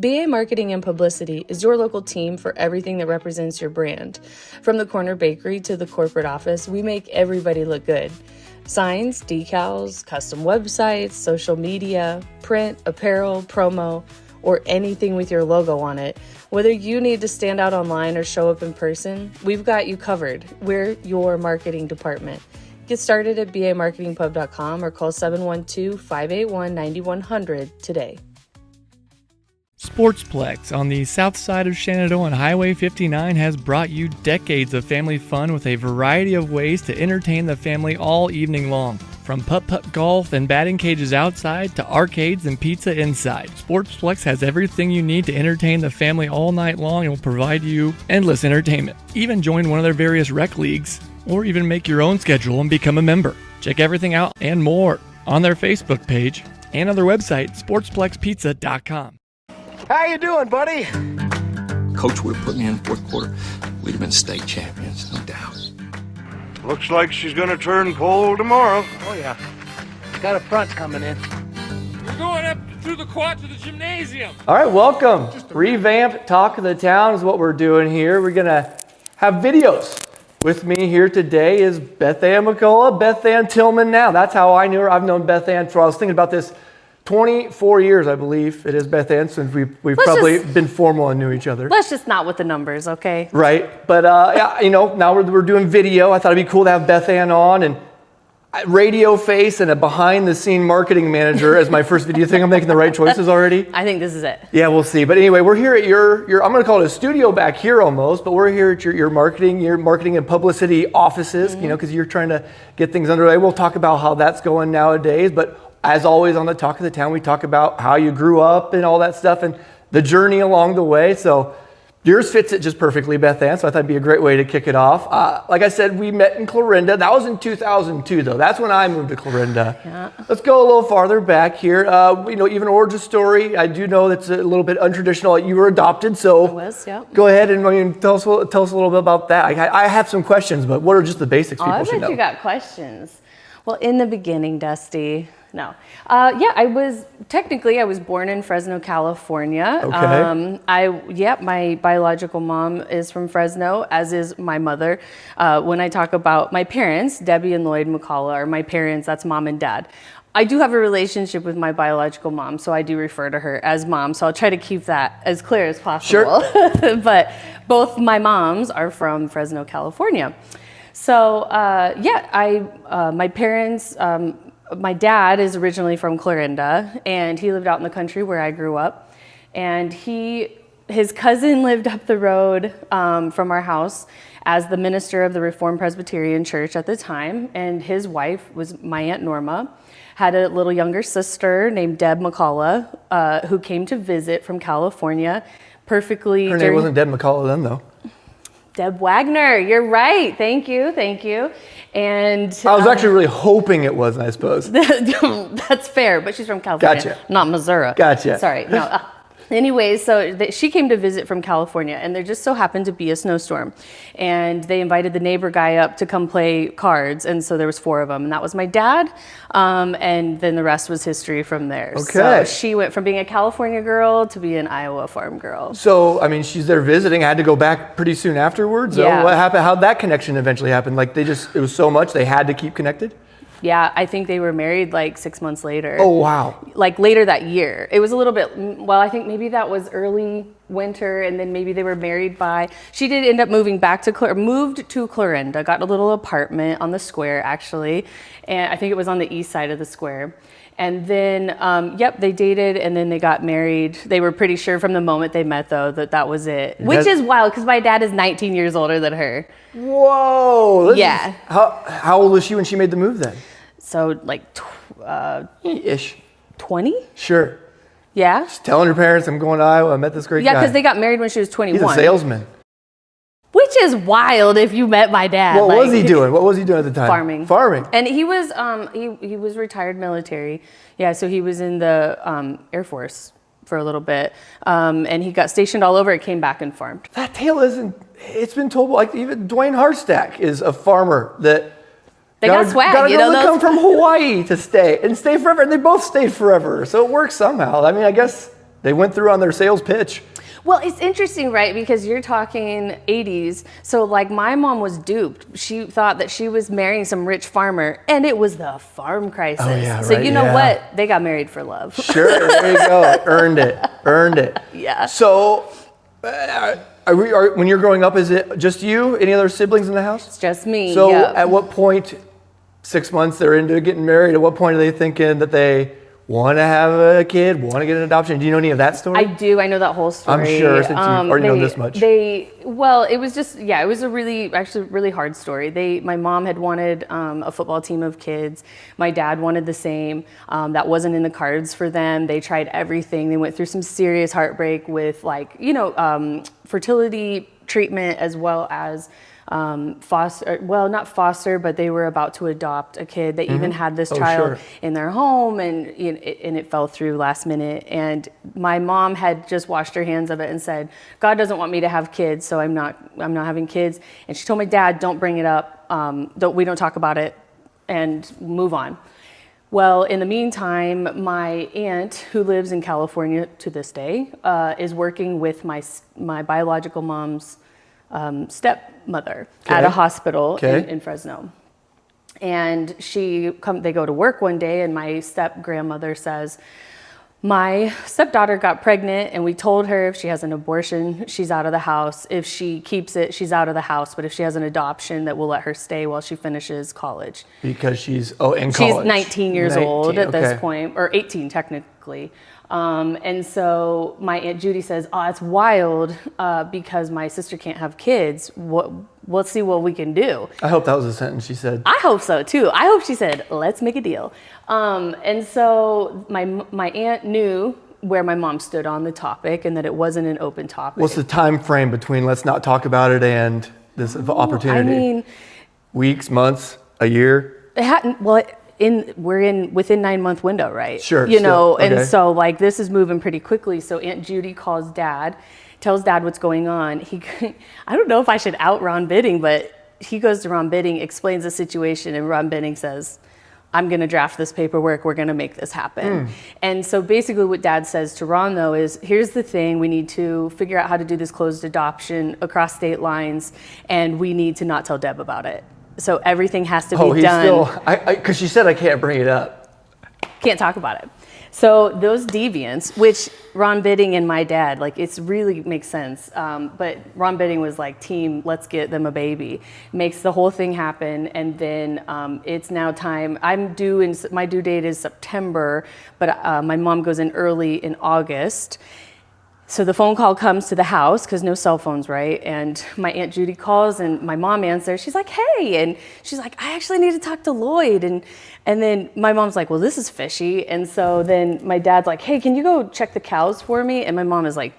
BA Marketing and Publicity is your local team for everything that represents your brand. From the corner bakery to the corporate office, we make everybody look good. Signs, decals, custom websites, social media, print, apparel, promo, or anything with your logo on it. Whether you need to stand out online or show up in person, we've got you covered. We're your marketing department. Get started at bamarketingpub.com or call 712-581-9100 today. Sportsplex on the south side of Shenandoah on Highway 59 has brought you decades of family fun with a variety of ways to entertain the family all evening long. From putt-putt golf and batting cages outside to arcades and pizza inside, Sportsplex has everything you need to entertain the family all night long and will provide you endless entertainment. Even join one of their various rec leagues or even make your own schedule and become a member. Check everything out and more on their Facebook page and on their website, sportsplexpizza.com. How you doing, buddy? Coach would have put me in the fourth quarter. We'd have been state champions, no doubt. Looks like she's gonna turn cold tomorrow. Oh, yeah. Got a front coming in. We're going up through the quad to the gymnasium. All right, welcome. Revamped Talk of the Town is what we're doing here. We're going to have videos. With me here today is Bethann McCullough, Bethann Tillman now. That's how I knew her. I've known Bethann for, I was thinking about this, 24 years, I believe it is, Bethann, since we've probably been formal and knew each other. Let's just not with the numbers, okay? Right, but yeah, you know, now we're doing video. I thought it'd be cool to have Bethann on, and radio face and a behind-the-scene marketing manager as my first video. You think I'm making the right choices already? I think this is it. Yeah, we'll see. But anyway, we're here at your I'm going to call it a studio back here almost, but we're here at your marketing and publicity offices, you know, because you're trying to get things underway. We'll talk about how that's going nowadays, but as always on the Talk of the Town, we talk about how you grew up and all that stuff and the journey along the way. So yours fits it just perfectly, Bethann, so I thought it'd be a great way to kick it off. Like I said, we met in Clarinda. That was in 2002, though. That's when I moved to Clarinda. Yeah. Let's go a little farther back here. You know, even origin story, I do know that's a little bit untraditional. You were adopted, so I was, yeah. Go ahead and tell us a little bit about that. I have some questions, but what are just the basics people should know? I bet you got questions. Well, in the beginning, Dusty, no. Yeah, I was born in Fresno, California. Okay. My biological mom is from Fresno, as is my mother. When I talk about my parents, Debbie and Lloyd McCullough are my parents, that's mom and dad. I do have a relationship with my biological mom, so I do refer to her as mom, so I'll try to keep that as clear as possible. Sure. But both my moms are from Fresno, California. So, my parents, my dad is originally from Clarinda, and he lived out in the country where I grew up. And his cousin lived up the road from our house as the minister of the Reformed Presbyterian Church at the time. And his wife was my Aunt Norma, had a little younger sister named Deb McCullough, who came to visit from California. Her name wasn't Deb McCullough then, though. Deb Wagner, you're right. Thank you. And I was actually really hoping it wasn't, I suppose. That's fair, but she's from California, Gotcha. Not Missouri. Gotcha. Sorry, no. Anyways, so she came to visit from California, and there just so happened to be a snowstorm. And they invited the neighbor guy up to come play cards, and so there was 4 of them. And that was my dad, and then the rest was history from there. Okay. So she went from being a California girl to being an Iowa farm girl. So, I mean, she's there visiting. I had to go back pretty soon afterwards. Yeah. So what happened? How'd that connection eventually happen? Like, it was so much, they had to keep connected? Yeah, I think they were married like 6 months later. Oh, wow. Like later that year. It was a little bit, well, I think maybe that was early winter, and then maybe they were married she did end up moved to Clarinda, got a little apartment on the square actually, and I think it was on the east side of the square. And then, they dated, and then they got married. They were pretty sure from the moment they met, though, that was it. Which is wild, because my dad is 19 years older than her. Whoa! Yeah. How old was she when she made the move then? So, like, ish. 20? Sure. Yeah. Just telling her parents, I'm going to Iowa, I met this great guy. Yeah, because they got married when she was 21. He's a salesman. Which is wild if you met my dad. What was he doing? What was he doing at the time? Farming. And he was he was retired military. Yeah, so he was in the Air Force for a little bit. And he got stationed all over. It came back and farmed. That tale it's been told, like even Dwayne Harstack is a farmer that They got swag, come from Hawaii to stay forever. And they both stayed forever. So it works somehow. I mean, I guess They went through on their sales pitch. Well, it's interesting, right? Because you're talking 80s. So like my mom was duped. She thought that she was marrying some rich farmer, and it was the farm crisis. Oh, yeah, so right, you know yeah. what? They got married for love. Sure, there you go. Earned it. Yeah. So when you're growing up, is it just you? Any other siblings in the house? It's just me. So yeah. at what point, 6 months they're into getting married, at what point are they thinking that they want to have a kid, want to get an adoption? Do you know any of that story? I do. I know that whole story. I'm sure, since you've already known this much. Well, it was just, it was a really hard story. My mom had wanted a football team of kids. My dad wanted the same. That wasn't in the cards for them. They tried everything. They went through some serious heartbreak with fertility treatment, as well as not foster, but they were about to adopt a kid. They even had this child in their home, and it fell through last minute. And my mom had just washed her hands of it and said, God doesn't want me to have kids, so I'm not having kids. And she told my dad, don't bring it up. We don't talk about it, and move on. Well, in the meantime, my aunt, who lives in California to this day, is working with my biological mom's stepmother at a hospital in Fresno. And they go to work one day, and my step-grandmother says, my stepdaughter got pregnant, and we told her if she has an abortion, she's out of the house. If she keeps it, she's out of the house. But if she has an adoption, that we'll let her stay while she finishes college. Because she's in college. She's 19 years old at this point, or 18 technically. And so my Aunt Judy says, it's wild because my sister can't have kids. Let's see what we can do. I hope that was a sentence she said. I hope so too. I hope she said, let's make a deal. And so my aunt knew where my mom stood on the topic, and that it wasn't an open topic. What's the time frame between let's not talk about it and this opportunity? I mean, weeks, months, a year? It hadn't, we're in within 9-month window, right? Sure. And so this is moving pretty quickly. So Aunt Judy tells Dad what's going on. I don't know if I should out Ron Bidding, but he goes to Ron Bidding, explains the situation, and Ron Bidding says, I'm going to draft this paperwork. We're going to make this happen. And so basically what Dad says to Ron, though, is here's the thing. We need to figure out how to do this closed adoption across state lines, and we need to not tell Deb about it. So everything has to be done. Because she said I can't bring it up. Can't talk about it. So those deviants, which Ron Bidding and my dad, it really makes sense. But Ron Bidding was like, team, let's get them a baby. Makes the whole thing happen. And then it's now time. My due date is September, but my mom goes in early in August. So the phone call comes to the house, because no cell phones, right? And my Aunt Judy calls, and my mom answers. She's like, hey. And she's like, I actually need to talk to Lloyd. And then my mom's like, well, this is fishy. And so then my dad's like, hey, can you go check the cows for me? And my mom is like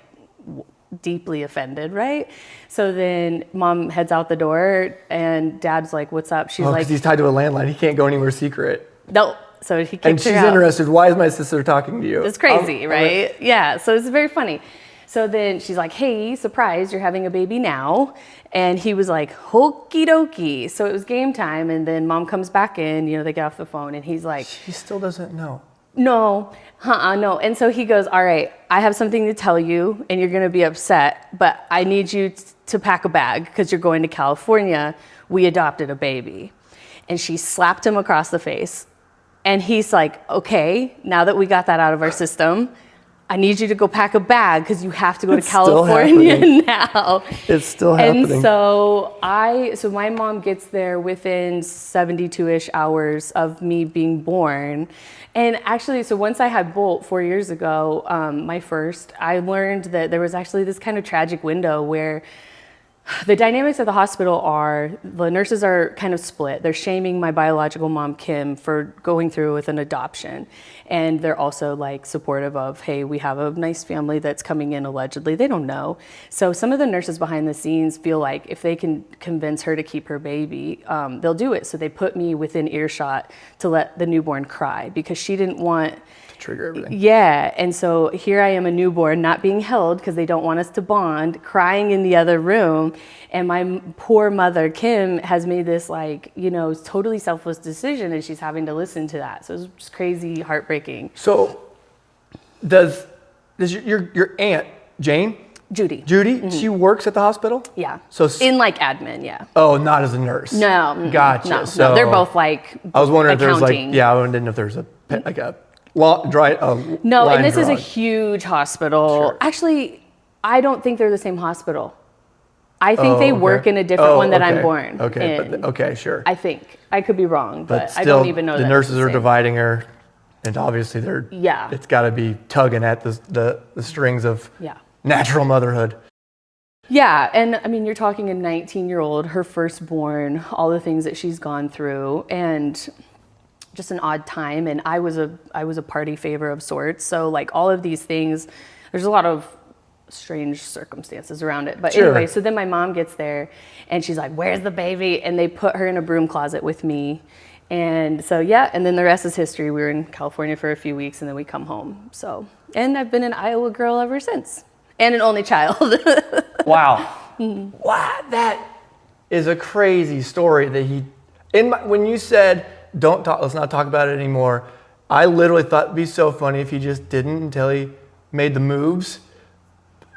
deeply offended, right? So then mom heads out the door, and dad's like, what's up? She's like, because he's tied to a landline. He can't go anywhere secret. No. So he kicks her out. And she's interested. Why is my sister talking to you? It's crazy, right? Yeah, so it's very funny. So then she's like, hey, surprise, you're having a baby now. And he was like, okie dokie. So it was game time. And then mom comes back in, they get off the phone, and he's like, she still doesn't know. No. And so he goes, all right, I have something to tell you, and you're going to be upset, but I need you to pack a bag because you're going to California. We adopted a baby. And she slapped him across the face. And he's like, okay, now that we got that out of our system, I need you to go pack a bag because you have to go to California now. It's still happening. And so my mom gets there within 72-ish hours of me being born. And actually, so once I had Bolt 4 years ago, my first, I learned that there was actually this kind of tragic window where the dynamics of the hospital are the nurses are kind of split. They're shaming my biological mom, Kim, for going through with an adoption. And they're also supportive of, hey, we have a nice family that's coming in allegedly. They don't know. So some of the nurses behind the scenes feel like if they can convince her to keep her baby, they'll do it. So they put me within earshot to let the newborn cry because she didn't want trigger everything. Yeah, and so here I am, a newborn, not being held because they don't want us to bond, crying in the other room, and my poor mother, Kim, has made this totally selfless decision, and she's having to listen to that. So it's just crazy, heartbreaking. So does does your aunt, Jane? Judy. Judy, she works at the hospital? Yeah. So in like admin, yeah. Oh, not as a nurse. No. Gotcha. No, So no, they're both like I was wondering if there was like, accounting. yeah, I didn't know if there was a No, line and this is a drawn. huge hospital. Sure. Actually, I don't think they're the same hospital. I think they work in a different one that I'm born in. Okay, sure. I think. I could be wrong, but still, I don't even know the that nurses it's are the same. dividing her, and obviously they're. Yeah. It's got to be tugging at the strings of natural motherhood. Yeah, and I mean, you're talking a 19-year-old, her firstborn, all the things that she's gone through, and just an odd time. And I was a party favor of sorts, so like all of these things, there's a lot of strange circumstances around it. But anyway, so then my mom gets there, and she's like, "Where's the baby?" And they put her in a broom closet with me. And so, and then the rest is history. We were in California for a few weeks, and then we come home. So, and I've been an Iowa girl ever since, and an only child. Wow. Wow, that is a crazy story that when you said, let's not talk about it anymore, I literally thought it'd be so funny if he just didn't until he made the moves.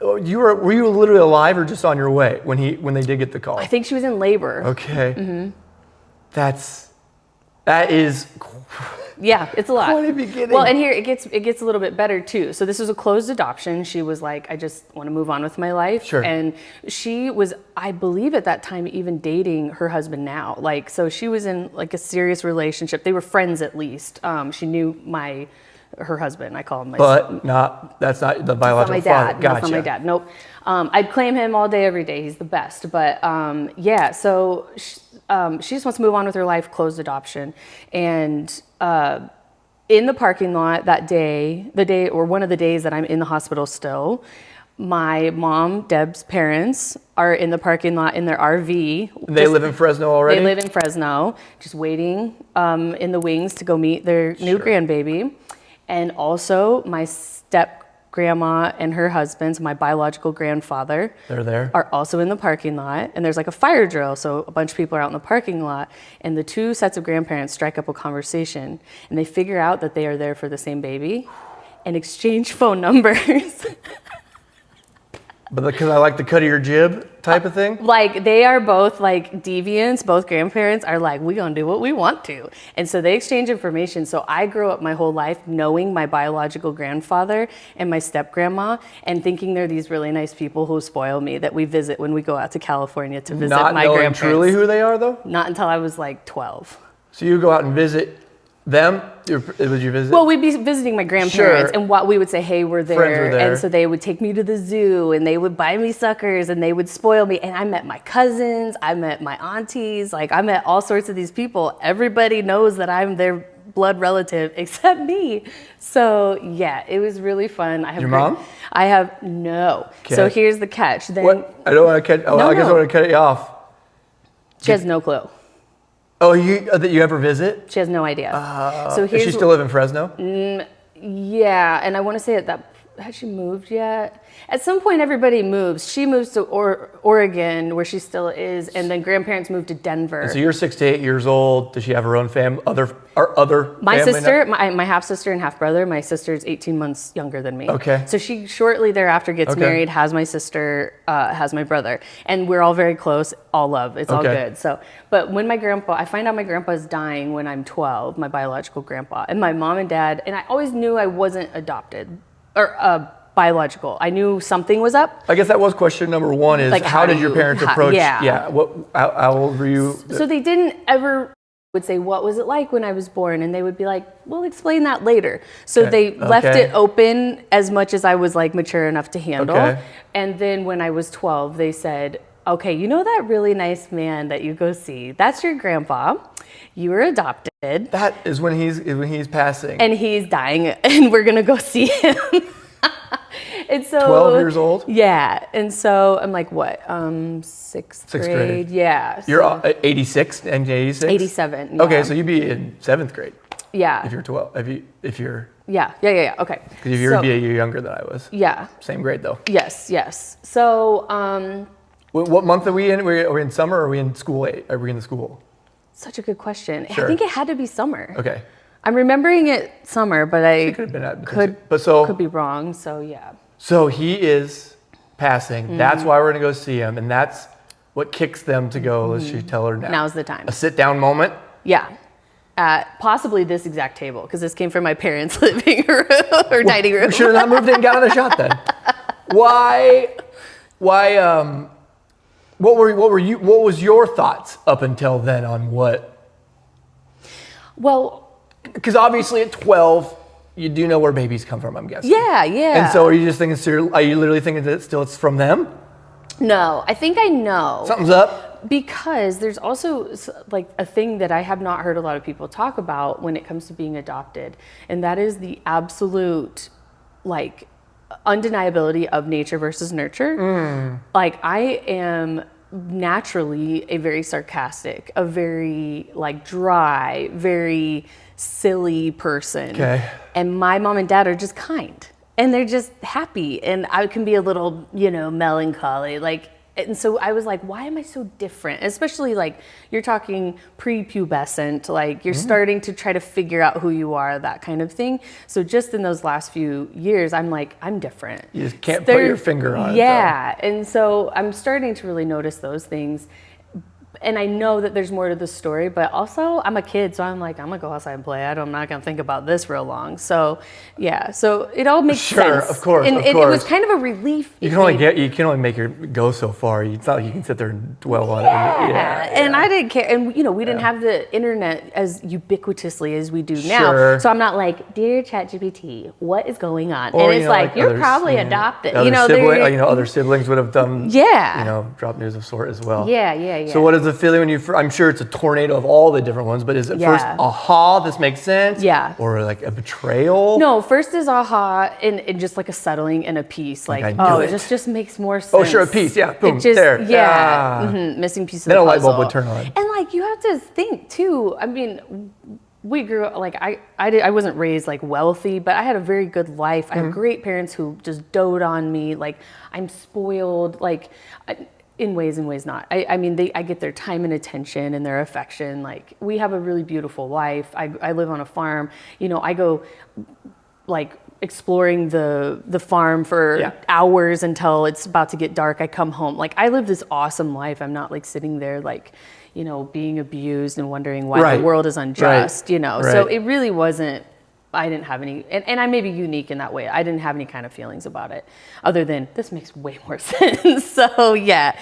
Were you literally alive or just on your way when they did get the call? I think she was in labor. Okay. Mm-hmm. That is. Yeah, it's a lot. Quite a beginning. Well, and here it gets a little bit better too. So this was a closed adoption. She was like, I just want to move on with my life. Sure. And she was, I believe at that time, even dating her husband now. Like, so she was in like a serious relationship. They were friends at least. She knew her husband. I call him my. But that's not the biological That's not my dad. father. Gotcha. That's not my dad. Nope. I'd claim him all day, every day. He's the best. But so she just wants to move on with her life, closed adoption. And in the parking lot that day, one of the days that I'm in the hospital still, my mom, Deb's parents, are in the parking lot in their RV. They live in Fresno already? They live in Fresno, just waiting in the wings to go meet their new grandbaby. And also my step-grandma and her husband, my biological grandfather, they're there, are also in the parking lot. And there's like a fire drill, so a bunch of people are out in the parking lot. And the two sets of grandparents strike up a conversation. And they figure out that they are there for the same baby and exchange phone numbers. But because I like the cut of your jib type of thing? Like, they are both like deviants. Both grandparents are like, we gonna do what we want to. And so they exchange information. So I grew up my whole life knowing my biological grandfather and my step-grandma and thinking they're these really nice people who spoil me that we visit when we go out to California to visit Not my knowing grandparents. truly who they are, though? Not until I was like 12. So you go out and visit them? Would you visit? Well, we'd be visiting my grandparents, and what we would say, hey, we're there. Friends were there. And so they would take me to the zoo, and they would buy me suckers, and they would spoil me. And I met my cousins, I met my aunties, like I met all sorts of these people. Everybody knows that I'm their blood relative except me. So yeah, it was really fun. I have your mom? I have no. Okay. So here's the catch. Then what? I don't want to cut. Oh, No, I guess I no. want to cut you off. She has no clue. Oh, that you ever visit? She has no idea. So Does she still live in Fresno? Yeah, and I want to say has she moved yet? At some point, everybody moves. She moves to Oregon, where she still is, and then grandparents moved to Denver. And so you're 6 to 8 years old. Does she have her own family? Other My family sister, now? my half sister and half brother. My sister's 18 months younger than me. Okay. So she shortly thereafter gets married, has my sister, has my brother, and we're all very close. All love. It's all good. So, but when I find out my grandpa's dying when I'm 12, my biological grandpa, and my mom and dad, and I always knew I wasn't adopted or biological. I knew something was up. I guess that was question number one is Like, how did your parents approach? Yeah. How old were you? So they didn't ever would say, what was it like when I was born? And they would be like, we'll explain that later. So they left it open as much as I was like mature enough to handle. Okay. And then when I was 12, they said, okay, you know that really nice man that you go see? That's your grandpa. You were adopted. That is when he's passing. And he's dying, and we're gonna go see him. And so 12 years old? Yeah. And so I'm like, what? Sixth grade? Yeah. You're 86 and 86? 87. Yeah. Okay, so you'd be in 7th grade. Yeah. If you're 12. If you're Yeah. Okay. Because if you're a year younger than I was. Yeah. Same grade though. Yes. So what month are we in? Are we in summer or are we in school? Are we in the school? such a good question. Sure. I think it had to be summer. Okay. I'm remembering it summer, but I Could have been at could be wrong. So yeah. So he is passing. That's why we're gonna go see him, and that's what kicks them to go. Let's just tell her now. Now's the time. A sit down moment. Yeah. At possibly this exact table, because this came from my parents' living room or dining room. We should have not moved in and gotten a shot then. Why? What was your thoughts up until then on what? Well, Because obviously at 12, you do know where babies come from, I'm guessing. yeah. And so are you just thinking, are you literally thinking that it's from them? No, I think I know. Something's up? Because there's also like a thing that I have not heard a lot of people talk about when it comes to being adopted, and that is the absolute like undeniability of nature versus nurture. Like I am naturally a very sarcastic, a very like dry, very silly person. Okay. And my mom and dad are just kind. And they're just happy, and I can be a little, melancholy, like, and so I was like, why am I so different? Especially like you're talking prepubescent, like you're starting to try to figure out who you are, that kind of thing. So just in those last few years, I'm like, I'm different. You just can't put your finger on it. Yeah, and so I'm starting to really notice those things. And I know that there's more to the story, but also I'm a kid, so I'm like, I'm gonna go outside and play. I'm not gonna think about this real long. So, yeah, so it all makes sense. Sure, of course, and of it course. was kind of a relief. You can only make it go so far. It's not like you can sit there and dwell on it. Yeah, and I didn't care. And, we didn't have the internet as ubiquitously as we do now. Sure. So I'm not like, dear ChatGPT, what is going on? Or, and it's like, you're others, probably adopted. Other siblings would have done, Yeah. drop news of sort as well. Yeah. So what is the feeling when I'm sure it's a tornado of all the different ones, but is it first, aha, this makes sense? Yeah. Or like a betrayal? No, first is aha and just like a settling and a peace. Like, I knew it it. just makes more sense. Oh, sure, a piece, yeah, boom, It just, there. Yeah, missing piece of Then the a light puzzle. bulb would turn on. And like, you have to think too, I mean, we grew up, like I wasn't raised like wealthy, but I had a very good life. I have great parents who just dote on me. Like I'm spoiled, like in ways and ways not. I mean, I get their time and attention and their affection. Like we have a really beautiful life. I live on a farm. I go like exploring the farm for hours until it's about to get dark. I come home. Like I live this awesome life. I'm not like sitting there like, being abused and wondering why the world is unjust, So it really wasn't, I didn't have any, and I may be unique in that way. I didn't have any kind of feelings about it other than this makes way more sense. So yeah.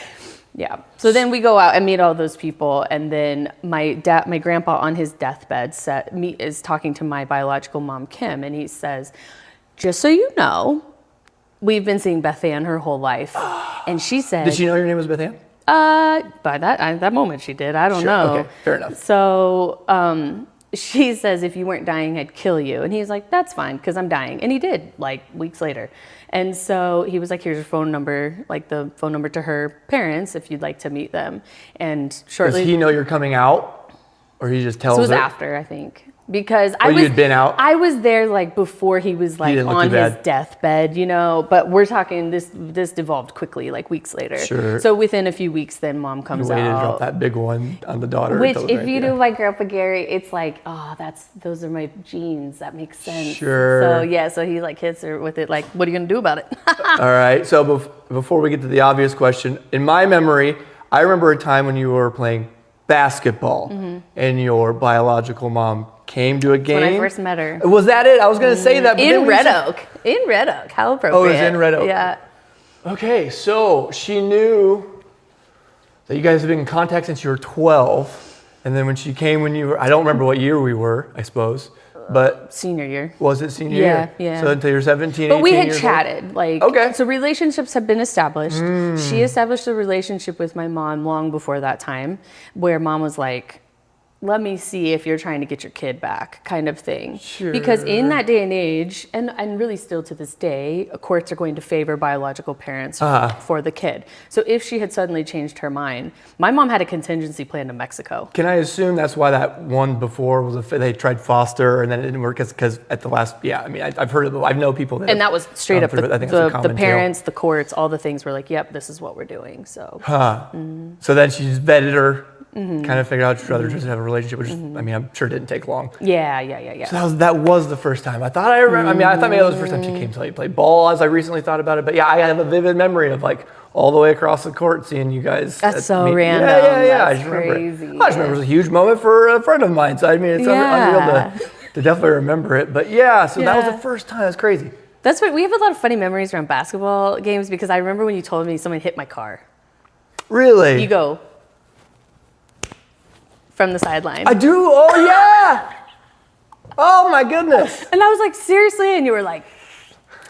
So then we go out and meet all those people. And then my grandpa on his deathbed is talking to my biological mom, Kim. And he says, just so you know, we've been seeing Bethann her whole life. And she said, Did she know your name was Bethann? By that moment she did. I don't know. Okay, fair enough. So she says, if you weren't dying, I'd kill you. And he's like, that's fine, because I'm dying. And he did, like, weeks later. And so he was like, here's your phone number, like the phone number to her parents, if you'd like to meet them. And shortly... Does he know you're coming out? Or he just tells her? This was after, I think. Because you'd been out? I was there like before he was like on his deathbed, but we're talking this devolved quickly, like weeks later. Sure. So within a few weeks, then mom comes out. Waited to drop that big one on the daughter. Which, if you do like Grandpa Gary, it's like, those are my genes. That makes sense. Sure. So he like hits her with it, like, what are you gonna do about it? All right. So before we get to the obvious question, in my memory, I remember a time when you were playing basketball and your biological mom came to a game. When I first met her. Was that it? I was going to say that. But in Red Oak. In Red Oak. How appropriate. Oh, it was in Red Oak. Yeah. Okay, so she knew that you guys have been in contact since you were 12. And then when she came when you were, I don't remember what year we were, I suppose. But senior year. Was it senior year? Yeah. So until you're 17, But 18 we had years chatted. old? Like, okay. So relationships have been established. She established a relationship with my mom long before that time, where mom was like, let me see if you're trying to get your kid back, kind of thing. Sure. Because in that day and age, and really still to this day, courts are going to favor biological parents for the kid. So if she had suddenly changed her mind, my mom had a contingency plan to Mexico. Can I assume that's why that one before was they tried foster and then it didn't work because at the last, I've heard of it. I know people that. And that was straight up the parents, tale. the courts, all the things were like, yep, this is what we're doing. So. So then she just vetted her kind of figured out I'd rather just have a relationship, which I mean, I'm sure it didn't take long. Yeah. So that was the first time. I thought maybe that was the first time she came to let you play ball, as I recently thought about it. But yeah, I have a vivid memory of like all the way across the court seeing you guys. That's so random. Yeah. I That's just remember crazy. it. I just remember it was a huge moment for a friend of mine. So I mean, it's unreal to definitely remember it. But yeah, so that was the first time. That's crazy. That's what we have a lot of funny memories around basketball games because I remember when you told me someone hit my car. Really? You go from the sideline. I do. Oh yeah. Oh my goodness. And I was like, seriously? And you were like,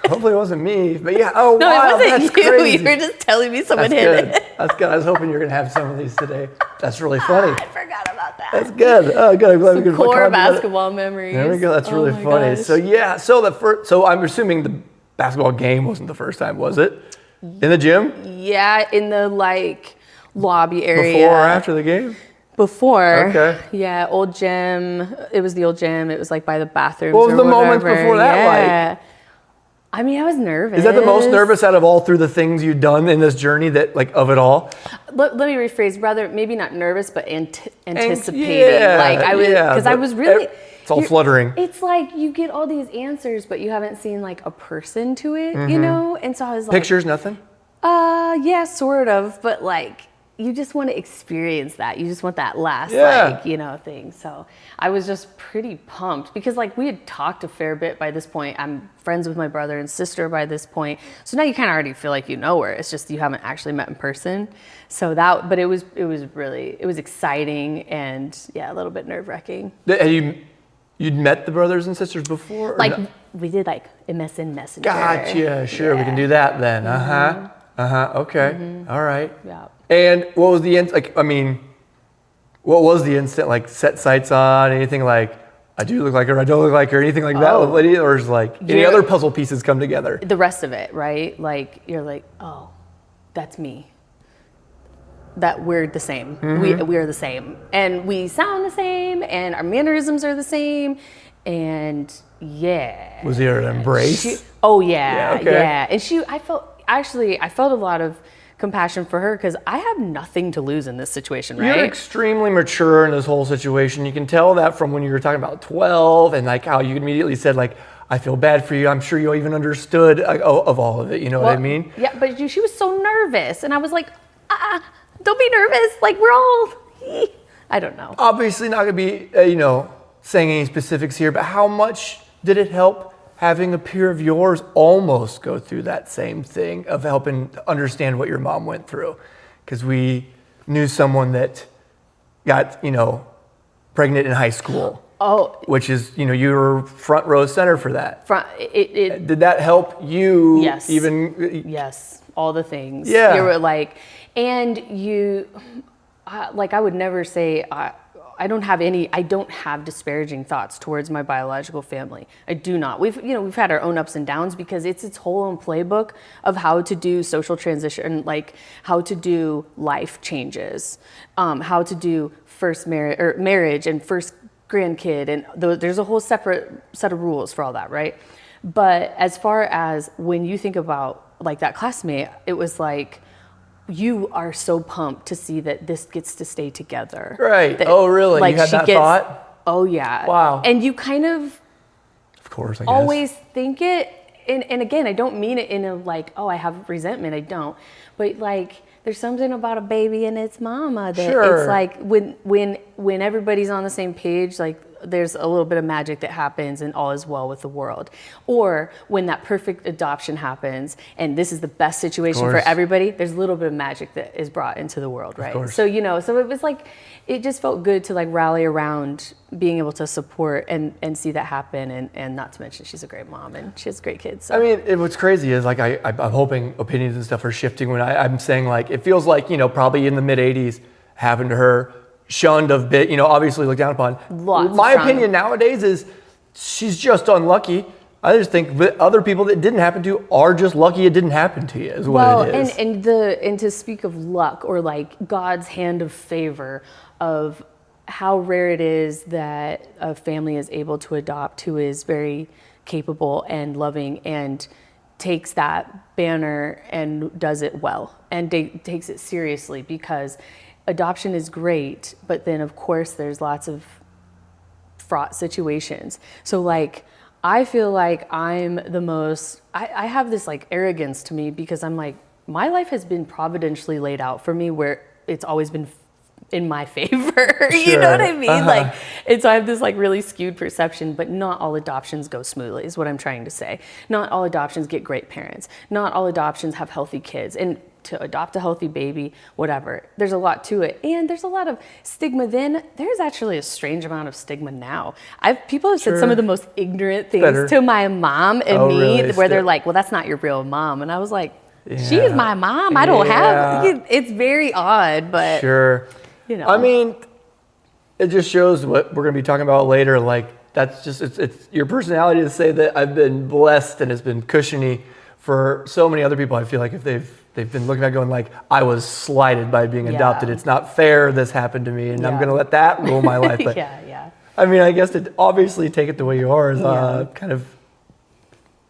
hopefully it wasn't me, but yeah. Oh no, wow, it wasn't that's you. crazy. You were just telling me someone That's hit good. it. That's good. I was hoping you were gonna have some of these today. That's really funny. I forgot about that. That's good. Oh, good. I'm glad we could Core basketball memories. There we go. That's really my funny. gosh. So yeah. So I'm assuming the basketball game wasn't the first time, was it? In the gym? Yeah, in the like lobby area. Before or after the game? Before. Okay. Yeah, old gym. It was the old gym. It was like by the bathrooms. What was or the moments whatever. before that like? I mean, I was nervous. Is that the most nervous out of all through the things you've done in this journey that like of it all? Let me rephrase. Rather, maybe not nervous, but anticipating. Like I was, because I was really. It's all fluttering. It's like you get all these answers, but you haven't seen like a person to it, you know? And so I was like. Pictures, nothing? Yeah, sort of, but like you just want to experience that. You just want that last like, thing. So I was just pretty pumped because like we had talked a fair bit by this point. I'm friends with my brother and sister by this point. So now you kind of already feel like you know her. It's just you haven't actually met in person. So but it was exciting and yeah, a little bit nerve-wracking. You'd met the brothers and sisters before? Like we did like MSN Messenger. Gotcha, sure, we can do that then. Okay, all right. Yeah. And what was the what was the instant like set sights on? Anything like I do look like her, I don't look like her, anything like that, lady, or is like any other puzzle pieces come together? The rest of it, right? Like you're like, oh, that's me. That we're the same. We're the same, and we sound the same, and our mannerisms are the same, and yeah. Was there an embrace? Yeah. And I felt a lot of compassion for her because I have nothing to lose in this situation, right? You're extremely mature in this whole situation. You can tell that from when you were talking about 12 and like how you immediately said like, I feel bad for you. I'm sure you even understood of all of it. You know what I mean? Yeah, but she was so nervous, and I was like, don't be nervous. Like we're all, I don't know. Obviously not going to be, saying any specifics here, but how much did it help having a peer of yours almost go through that same thing of helping understand what your mom went through? Because we knew someone that got, pregnant in high school. Oh. Which is, you were front row center for that. Did that help you? Yes. Yes, all the things. Yeah. You were like, and you, like I would never say, I don't have disparaging thoughts towards my biological family. I do not. We've had our own ups and downs because it's its whole own playbook of how to do social transition, like how to do life changes, how to do first marriage and first grandkid, and there's a whole separate set of rules for all that, right? But as far as when you think about like that classmate, it was like, you are so pumped to see that this gets to stay together. Right. That, oh, really? Like you had that thought? Oh, yeah. Wow. And you kind of course, I guess. always think it, and again, I don't mean it in a like, oh, I have resentment. I don't. But like, there's something about a baby and its mama that it's like when everybody's on the same page, like there's a little bit of magic that happens and all is well with the world. Or when that perfect adoption happens and this is the best situation for everybody, there's a little bit of magic that is brought into the world, right? So, so it was like, it just felt good to like rally around being able to support and see that happen. And not to mention she's a great mom and she has great kids. So. I mean, what's crazy is like, I'm hoping opinions and stuff are shifting when I'm saying like, it feels like, probably in the mid 80s happened to her, shunned a bit, obviously looked down upon. My opinion nowadays is she's just unlucky. I just think that other people that didn't happen to are just lucky it didn't happen to you is what it is. And to speak of luck or like God's hand of favor of how rare it is that a family is able to adopt who is very capable and loving and takes that banner and does it well and takes it seriously, because adoption is great, but then of course there's lots of fraught situations. So like, I feel like I'm the most, I have this like arrogance to me because I'm like, my life has been providentially laid out for me where it's always been in my favor. You know what I mean? Like, and so I have this like really skewed perception, but not all adoptions go smoothly is what I'm trying to say. Not all adoptions get great parents. Not all adoptions have healthy kids. And to adopt a healthy baby, whatever, there's a lot to it. And there's a lot of stigma then. There's actually a strange amount of stigma now. People have said some of the most ignorant things to my mom and me, really? Where they're like, well, that's not your real mom. And I was like, she is my mom. I don't have, it's very odd, but you know. I mean, it just shows what we're going to be talking about later. Like, that's just, it's your personality to say that I've been blessed and it's been cushiony for so many other people. I feel like if they've been looking back going like, I was slighted by being adopted. It's not fair this happened to me, and I'm going to let that rule my life. But I mean, I guess to obviously take it the way you are is kind of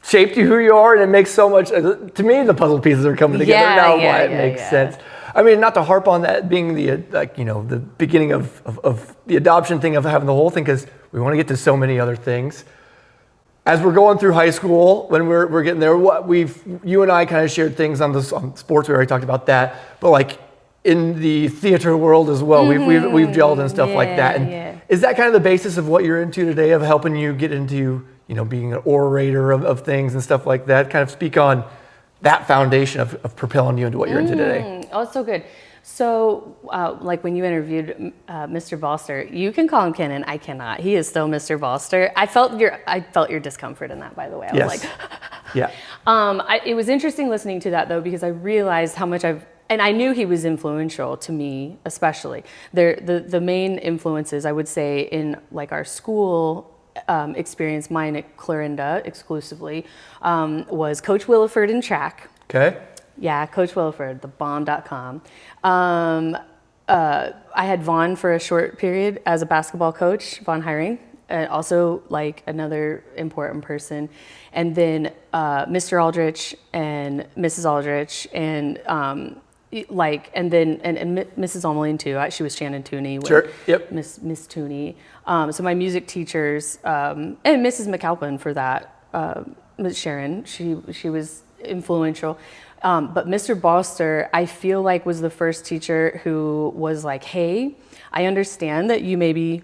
shaped you who you are, and it makes so much, to me, the puzzle pieces are coming together now why it makes sense. I mean, not to harp on that being the, the beginning of the adoption thing, of having the whole thing, because we want to get to so many other things. As we're going through high school, when we're getting there, you and I kind of shared things on sports. We already talked about that, but like in the theater world as well, we've gelled and stuff like that. And is that kind of the basis of what you're into today, of helping you get into being an orator of things and stuff like that? Kind of speak on that foundation of propelling you into what you're into today. Oh, it's so good. So, like when you interviewed Mr. Balster, you can call him Kenan. I cannot. He is still Mr. Balster. I felt your discomfort in that, by the way. I was like, it was interesting listening to that though, because I realized how much and I knew he was influential to me, especially. The main influences I would say in like our school experience, mine at Clarinda exclusively, was Coach Williford in track. Okay. Yeah, Coach Williford, thebomb.com. I had Vaughn for a short period as a basketball coach, Vaughn Hiring, also like another important person. And then Mr. Aldrich and Mrs. Aldrich and Mrs. Almeline too. She was Shannon Tooney. Sure. Yep. Miss Tooney. So my music teachers and Mrs. McAlpin for that. Miss Sharon. She was influential. But Mr. Balster, I feel like, was the first teacher who was like, hey, I understand that you may be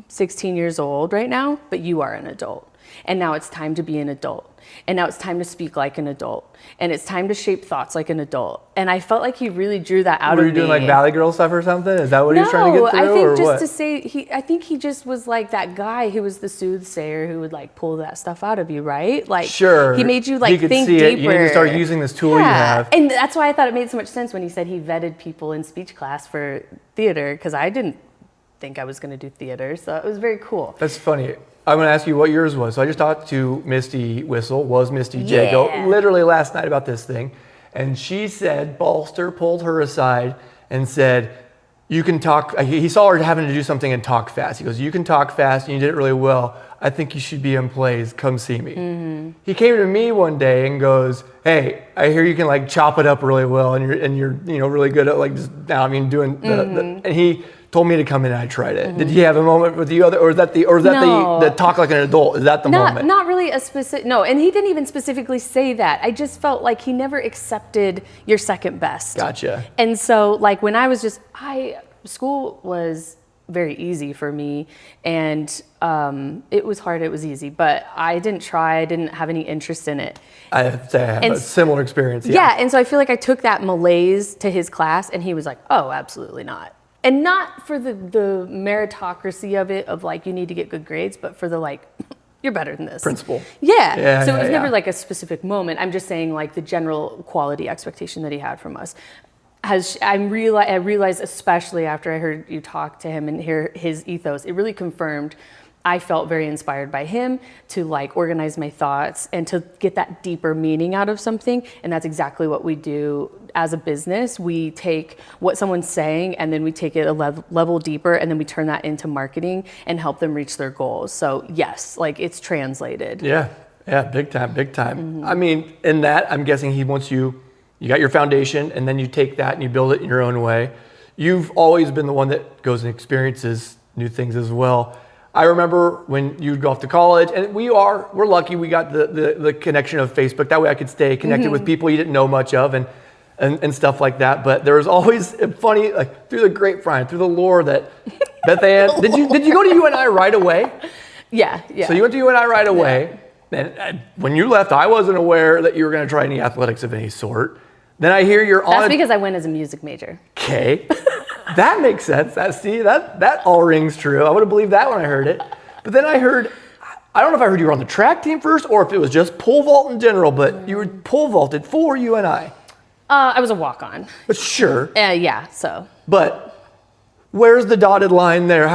16 years old right now, but you are an adult. And now it's time to be an adult. And now it's time to speak like an adult. And it's time to shape thoughts like an adult. And I felt like he really drew that out of me. Were you doing like Valley Girl stuff or something? Is that what he was trying to get through? I think or just what? to say, I think he just was like that guy who was the soothsayer who would like pull that stuff out of you, right? Like, sure. He made you like he could think see deeper. It. You need to start using this tool you have. And that's why I thought it made so much sense when he said he vetted people in speech class for theater, because I didn't think I was going to do theater. So it was very cool. That's funny. I'm going to ask you what yours was. So I just talked to Misty Jago literally last night about this thing. And she said Balster pulled her aside and said, you can talk. He saw her having to do something and talk fast. He goes, you can talk fast and you did it really well. I think you should be in plays. Come see me. Mm-hmm. He came to me one day and goes, hey, I hear you can like chop it up really well and you're really good at like just doing and he told me to come in and I tried it. Mm-hmm. Did he have a moment with you or is that the talk like an adult? Is that the moment? Not really a specific, no. And he didn't even specifically say that. I just felt like he never accepted your second best. Gotcha. And so like when I was school was very easy for me and it was hard, it was easy, but I didn't try, I didn't have any interest in it. I have to say I have a similar experience. Yeah, and so I feel like I took that malaise to his class and he was like, oh, absolutely not. And not for the meritocracy of it, of like, you need to get good grades, but for the like, you're better than this. Principle. Yeah. So it was never like a specific moment. I'm just saying like the general quality expectation that he had from us. I realized, especially after I heard you talk to him and hear his ethos, it really confirmed I felt very inspired by him to like organize my thoughts and to get that deeper meaning out of something. And that's exactly what we do as a business. We take what someone's saying and then we take it a level deeper and then we turn that into marketing and help them reach their goals. So yes, like it's translated. Yeah, big time. Mm-hmm. I mean, in that, I'm guessing he wants you got your foundation and then you take that and you build it in your own way. you've always been the one that goes and experiences new things as well. I remember when you'd go off to college, and we're lucky we got the connection of Facebook. That way I could stay connected with people you didn't know much of and stuff like that. But there was always funny, like through the grapevine, through the lore that Bethann, did you go to UNI right away? Yeah. So you went to UNI right away. And when you left, I wasn't aware that you were going to try any athletics of any sort. Then I hear you're on. That's because I went as a music major. Okay. That makes sense. That all rings true. I would have believed that when I heard it. But then I don't know if I heard you were on the track team first or if it was just pole vault in general, but you were pole vaulted for UNI. I was a walk-on. But sure. Yeah, so. But where's the dotted line there?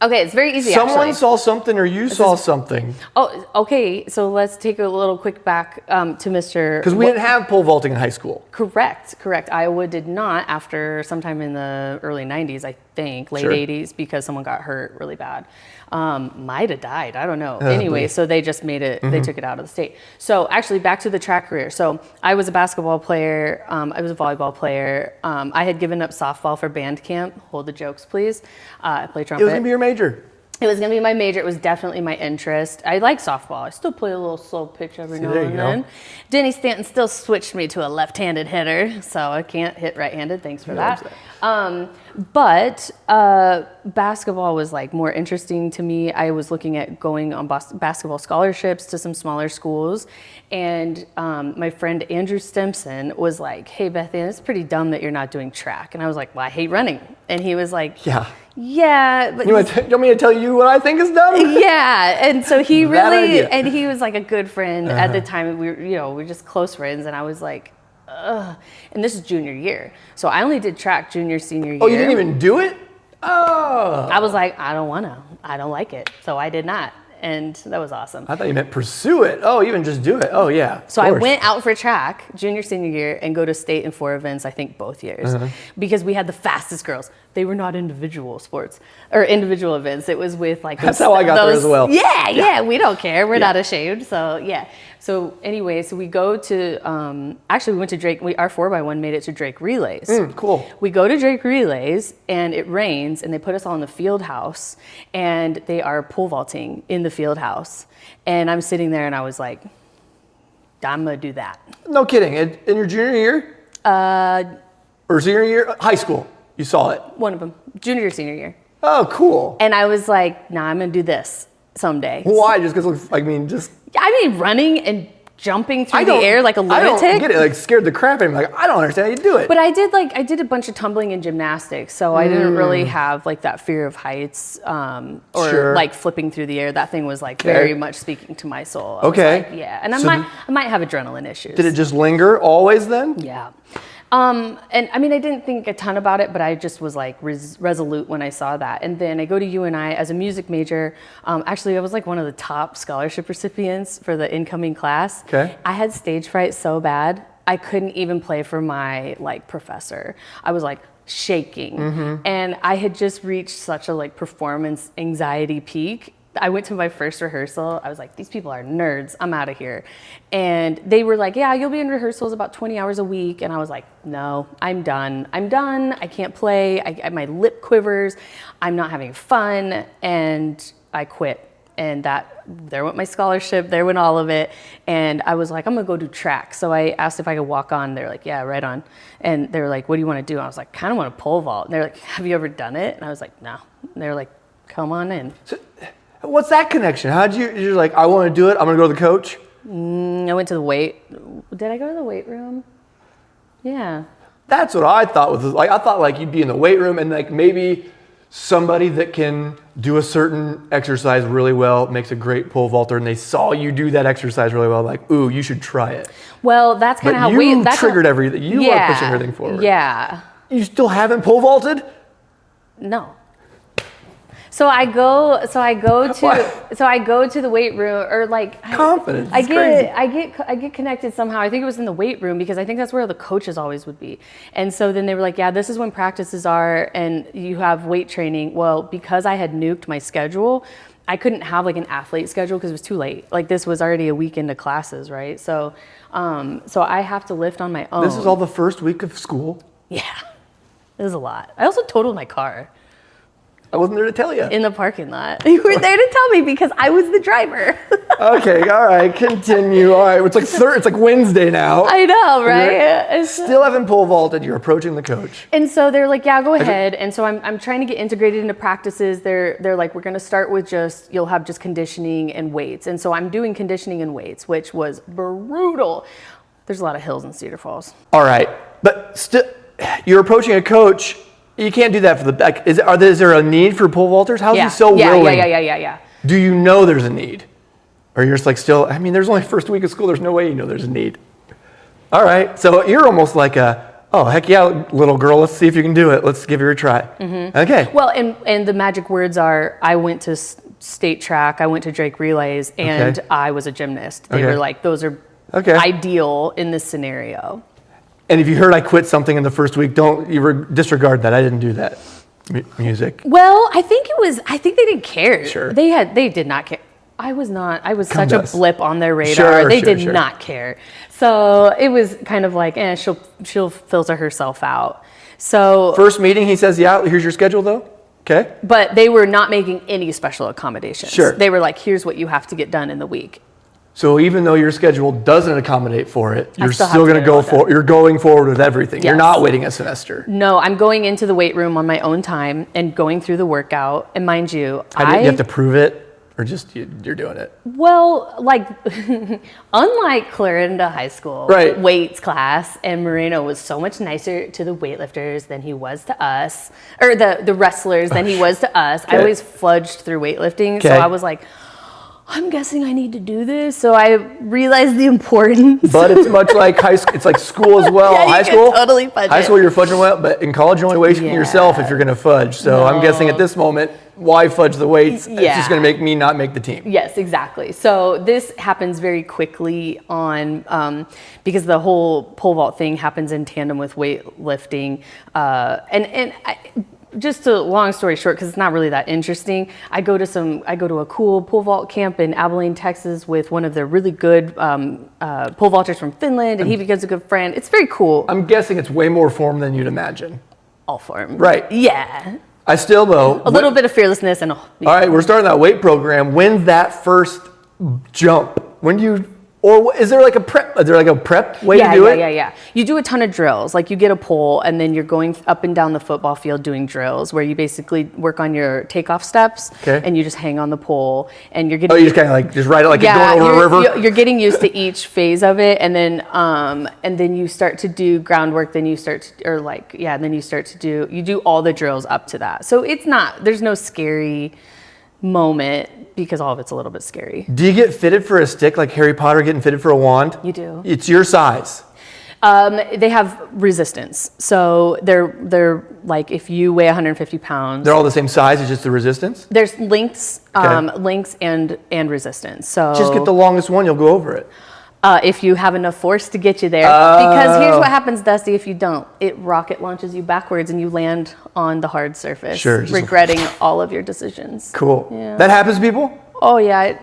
Okay, it's very easy, Someone actually. saw something or you saw something? Oh, okay. So let's take a little quick back to Mr. Because we didn't have pole vaulting in high school. Correct. Iowa did not after sometime in the early 90s, I think, late Sure. 80s, because someone got hurt really bad. Might have died. I don't know. Anyway, so they just made it, they took it out of the state. So actually back to the track career. So I was a basketball player. I was a volleyball player. I had given up softball for band camp. Hold the jokes, please. I play trumpet. It was going to be your major. It was going to be my major. It was definitely my interest. I like softball. I still play a little slow pitch every now there and you then. go. Denny Stanton still switched me to a left-handed hitter, so I can't hit right-handed. Thanks for that. But basketball was like more interesting to me. I was looking at going on basketball scholarships to some smaller schools, and my friend Andrew Stimson was like, "Hey, Bethann, it's pretty dumb that you're not doing track." And I was like, "Well, I hate running." And he was like, Yeah, but you want me to tell you what I think is dumb? yeah, and so he Bad really, idea. and he was like a good friend at the time. We were just close friends, and I was like, ugh. And this is junior year, so I only did track junior, senior year. Oh, you didn't even do it? Oh. I was like, I don't want to. I don't like it, so I did not, and that was awesome. I thought you meant pursue it. Oh, even just do it. Oh, yeah. So I went out for track junior, senior year and go to state in 4 events, I think both years, because we had the fastest girls. They were not individual sports or individual events. It was with like That's how I got there as well. Yeah. We don't care. We're not ashamed. So yeah. So anyway, so we go to actually we went to Drake. Our 4x1 made it to Drake Relays. Cool. We go to Drake Relays and it rains and they put us all in the field house and they are pole vaulting in the field house. And I'm sitting there and I was like, I'm gonna do that. No kidding. In your junior year? Or senior year? High school. You saw it. One of them, junior or senior year. Oh, cool. And I was like, nah, I'm gonna do this someday. Why? Just because, running and jumping through the air like a lunatic. I don't get it. Like, scared the crap out of me. Like, I don't understand how you do it. But I did a bunch of tumbling and gymnastics, so I didn't really have like that fear of heights or like flipping through the air. That thing was like very much speaking to my soul. I was like, yeah, and I might have adrenaline issues. Did it just linger always then? Yeah. And I mean, I didn't think a ton about it, but I just was like resolute when I saw that. And then I go to UNI as a music major. Actually, I was like one of the top scholarship recipients for the incoming class. Okay. I had stage fright so bad, I couldn't even play for my like professor. I was like shaking. And I had just reached such a like performance anxiety peak. I went to my first rehearsal. I was like, these people are nerds. I'm out of here. And they were like, yeah, you'll be in rehearsals about 20 hours a week. And I was like, no, I'm done. I can't play. My lip quivers. I'm not having fun. And I quit. And there went my scholarship. There went all of it. And I was like, I'm going to go do track. So I asked if I could walk on. They're like, yeah, right on. And they were like, what do you want to do? And I was like, kind of want to pole vault. And they're like, have you ever done it? And I was like, no. And they were like, come on in. What's that connection? You're like, I want to do it. I'm going to go to the coach. I went to the did I go to the weight room? Yeah. That's what I thought was like. I thought like you'd be in the weight room and like maybe somebody that can do a certain exercise really well makes a great pole vaulter, and they saw you do that exercise really well. Like, ooh, you should try it. Well, that's kind of how you triggered everything. You are pushing everything forward. Yeah. You still haven't pole vaulted? No. So I go to the weight room, or like confidence. I get connected somehow. I think it was in the weight room because I think that's where the coaches always would be. And so then they were like, yeah, this is when practices are and you have weight training. Well, because I had nuked my schedule, I couldn't have like an athlete schedule because it was too late. Like this was already a week into classes, right? So I have to lift on my own. This is all the first week of school. Yeah. It was a lot. I also totaled my car I wasn't there to tell you. in the parking lot. You were there to tell me because I was the driver. Okay, all right, continue. All right, it's like Wednesday now. I know, right? Still haven't pole vaulted. You're approaching the coach. And so they're like, yeah, go ahead. And so I'm trying to get integrated into practices. They're like, we're going to start with you'll have just conditioning and weights. And so I'm doing conditioning and weights, which was brutal. There's a lot of hills in Cedar Falls. All right, but still, you're approaching a coach. You can't do that for the back. Is there a need for pole vaulters? How's he so willing? Yeah. Do you know there's a need? Or you're just like still, I mean, there's only first week of school. There's no way you know there's a need. All right, so you're almost like oh, heck yeah, little girl, let's see if you can do it. Let's give her a try. Mm-hmm. Okay. Well, and the magic words are, I went to state track, I went to Drake Relays, and I was a gymnast. They were like, those are ideal in this scenario. And if you heard I quit something in the first week, disregard that. I didn't do that. Music. Well, I think they didn't care. Sure. They did not care. I was such a blip on their radar. They did not care. So it was kind of like, she'll filter herself out. So first meeting, he says, yeah, here's your schedule though. Okay. But they were not making any special accommodations. Sure. They were like, here's what you have to get done in the week. So even though your schedule doesn't accommodate for it, you're still going to go for. You're going forward with everything. Yes. You're not waiting a semester. No, I'm going into the weight room on my own time and going through the workout. And mind you, you have to prove it, or just you're doing it. Well, like unlike Clarinda High School weights class, and Moreno was so much nicer to the weightlifters than he was to us, or the wrestlers than he was to us. I always fudged through weightlifting, so I was like, I'm guessing I need to do this. So I realized the importance. But it's much like high school. It's like school as well. High school, totally fudge high school, you're fudging well, but in college, you're only wasting yourself if you're going to fudge. So I'm guessing at this moment, why fudge the weights? It's just going to make me not make the team. Yes, exactly. So this happens very quickly on because the whole pole vault thing happens in tandem with weightlifting, just a long story short, because it's not really that interesting. I go to a cool pole vault camp in Abilene, Texas, with one of the really good pole vaulters from Finland, and he becomes a good friend. It's very cool. I'm guessing it's way more form than you'd imagine. All form, right? Yeah. I still though a little bit of fearlessness and. All right, we're starting that weight program. When's that first jump? When do you? Or is there like a prep? Is there like a prep way to do it? Yeah. You do a ton of drills. Like you get a pole, and then you're going up and down the football field doing drills, where you basically work on your takeoff steps, and you just hang on the pole, and you're getting. Oh, you just kind of like just ride it like you're going over a river. You're getting used to each phase of it, and then you start to do groundwork. Then you start to, you do all the drills up to that. So there's no scary moment, because all of it's a little bit scary. Do you get fitted for a stick like Harry Potter getting fitted for a wand? You do. It's your size. They have resistance. So they're like, if you weigh 150 pounds. They're all the same size, it's just the resistance? There's lengths and resistance. So just get the longest one, you'll go over it. If you have enough force to get you there. Because here's what happens, Dusty, if you don't. It rocket launches you backwards and you land on the hard surface, regretting all of your decisions. Cool. Yeah. That happens to people? Oh, yeah.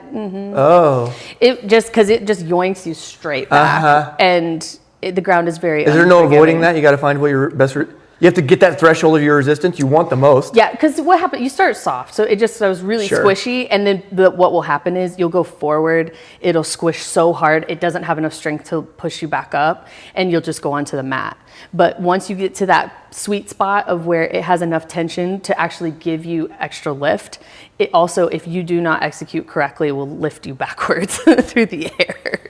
Oh. Because it just yoinks you straight back. And the ground is very Is there no avoiding that? You got to find what your best... You have to get that threshold of your resistance you want the most. Yeah, because what happened, you start soft, so it was really squishy, and then what will happen is you'll go forward, it'll squish so hard, it doesn't have enough strength to push you back up, and you'll just go onto the mat. But once you get to that sweet spot of where it has enough tension to actually give you extra lift, it also, if you do not execute correctly, will lift you backwards through the air.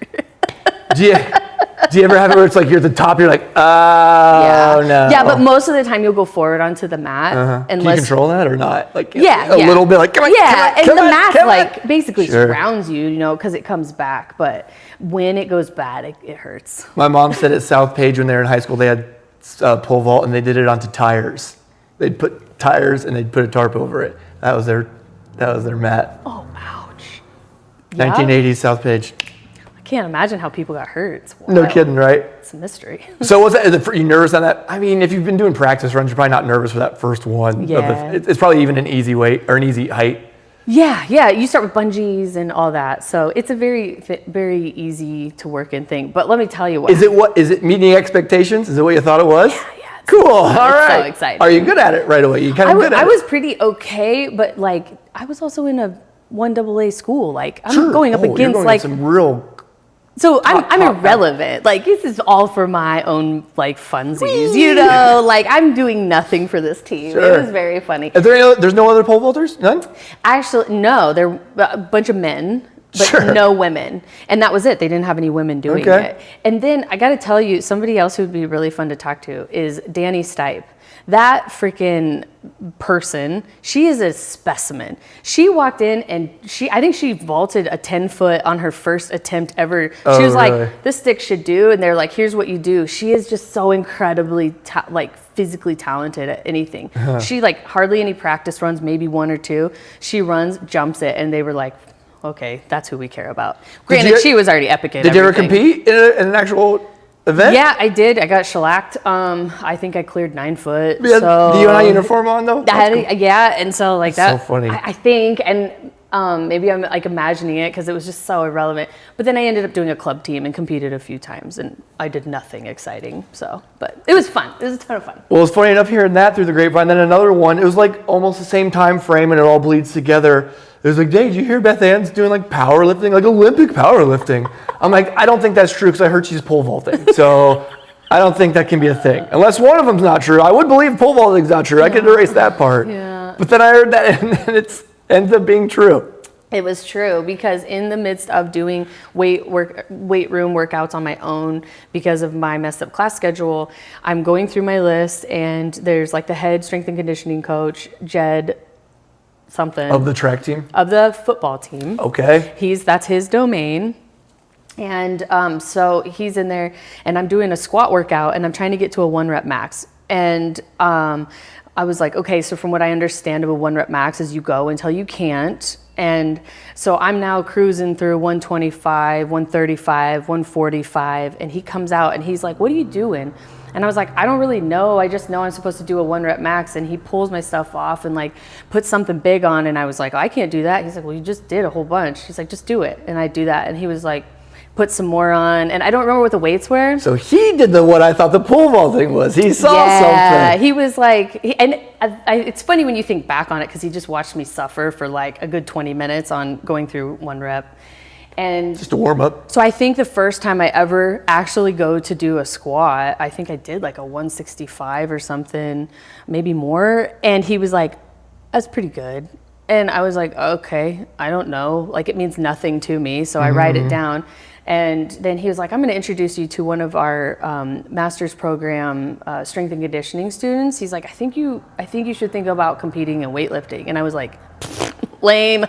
Do you ever have it where it's like you're at the top, you're like, no. Yeah, but most of the time you'll go forward onto the mat. Can you control that or not? Like a little bit, like, come on, and the mat basically grounds you, because it comes back. But when it goes bad, it hurts. My mom said at South Page when they were in high school, they had pole vault and they did it onto tires. They'd put tires and they'd put a tarp over it. That was their mat. Oh, ouch. 1980s South Page. Can't imagine how people got hurt. It's wild. No kidding, right? It's a mystery. So are you nervous on that? I mean, if you've been doing practice runs, you're probably not nervous for that first one. Yeah. It's probably even an easy weight or an easy height. Yeah. You start with bungees and all that. So it's a very, very easy to work in thing. But let me tell you what. Is it meeting expectations? Is it what you thought it was? Yeah. Cool. All right. So exciting. Are you good at it right away? You kind of good at I it. was pretty okay, but like I was also in a 1AA school. Like I'm going up you're against going like some real. so I'm top irrelevant. Like this is all for my own like funsies, you know. Like I'm doing nothing for this team. Sure. It was very funny. Is there there's no other pole vaulters? None? Actually, no. There were a bunch of men, but Sure. no women, and that was it. They didn't have any women doing Okay. it. And then I got to tell you, somebody else who would be really fun to talk to is Danny Stipe. That freaking person, she is a specimen. She walked in and I think she vaulted a 10-foot on her first attempt ever. She was really? like, this stick should do. And they're like, here's what you do. She is just so incredibly physically talented at anything. She like hardly any practice runs, maybe one or two. She runs, jumps it. And they were like, okay, that's who we care about. Granted, she was already epic at Did you ever everything. compete in an actual event? Yeah, I did. I got shellacked. I think I cleared 9 foot. You had so the UNI uniform on though? I had, yeah, and so like That's that. so funny. I think, and maybe I'm like imagining it because it was just so irrelevant. But then I ended up doing a club team and competed a few times, and I did nothing exciting. So, but it was fun. It was a ton of fun. Well, it's funny enough hearing that through the grapevine. Then another one, it was like almost the same time frame and it all bleeds together. It was like, did you hear Bethann's doing like powerlifting, like Olympic powerlifting? I'm like, I don't think that's true because I heard she's pole vaulting. So I don't think that can be a thing. Unless one of them's not true. I would believe pole vaulting's not true. I could erase that part. Yeah. But then I heard that and then it ends up being true. It was true because in the midst of doing weight room workouts on my own because of my messed up class schedule, I'm going through my list and there's like the head strength and conditioning coach, Jed something. Of the track team? Of the football team. Okay. That's his domain. And so he's in there and I'm doing a squat workout and I'm trying to get to a 1 rep max. And I was like, okay, so from what I understand of a 1 rep max is you go until you can't. And so I'm now cruising through 125, 135, 145, and he comes out and he's like, what are you doing? And I was like, I don't really know. I just know I'm supposed to do a 1 rep max. And he pulls my stuff off and like puts something big on. And I was like, oh, I can't do that. He's like, well, you just did a whole bunch. He's like, just do it. And I do that. And he was like, put some more on. And I don't remember what the weights were. So he did what I thought the pole vaulting was. He saw Yeah, something. he was like, it's funny when you think back on it because he just watched me suffer for like a good 20 minutes on going through 1 rep. And Just to warm up. so I think the first time I ever actually go to do a squat, I think I did like a 165 or something, maybe more. And he was like, that's pretty good. And I was like, okay, I don't know. Like it means nothing to me. So I write it down. And then he was like, I'm going to introduce you to one of our master's program strength and conditioning students. He's like, I think you should think about competing in weightlifting. And I was like, lame,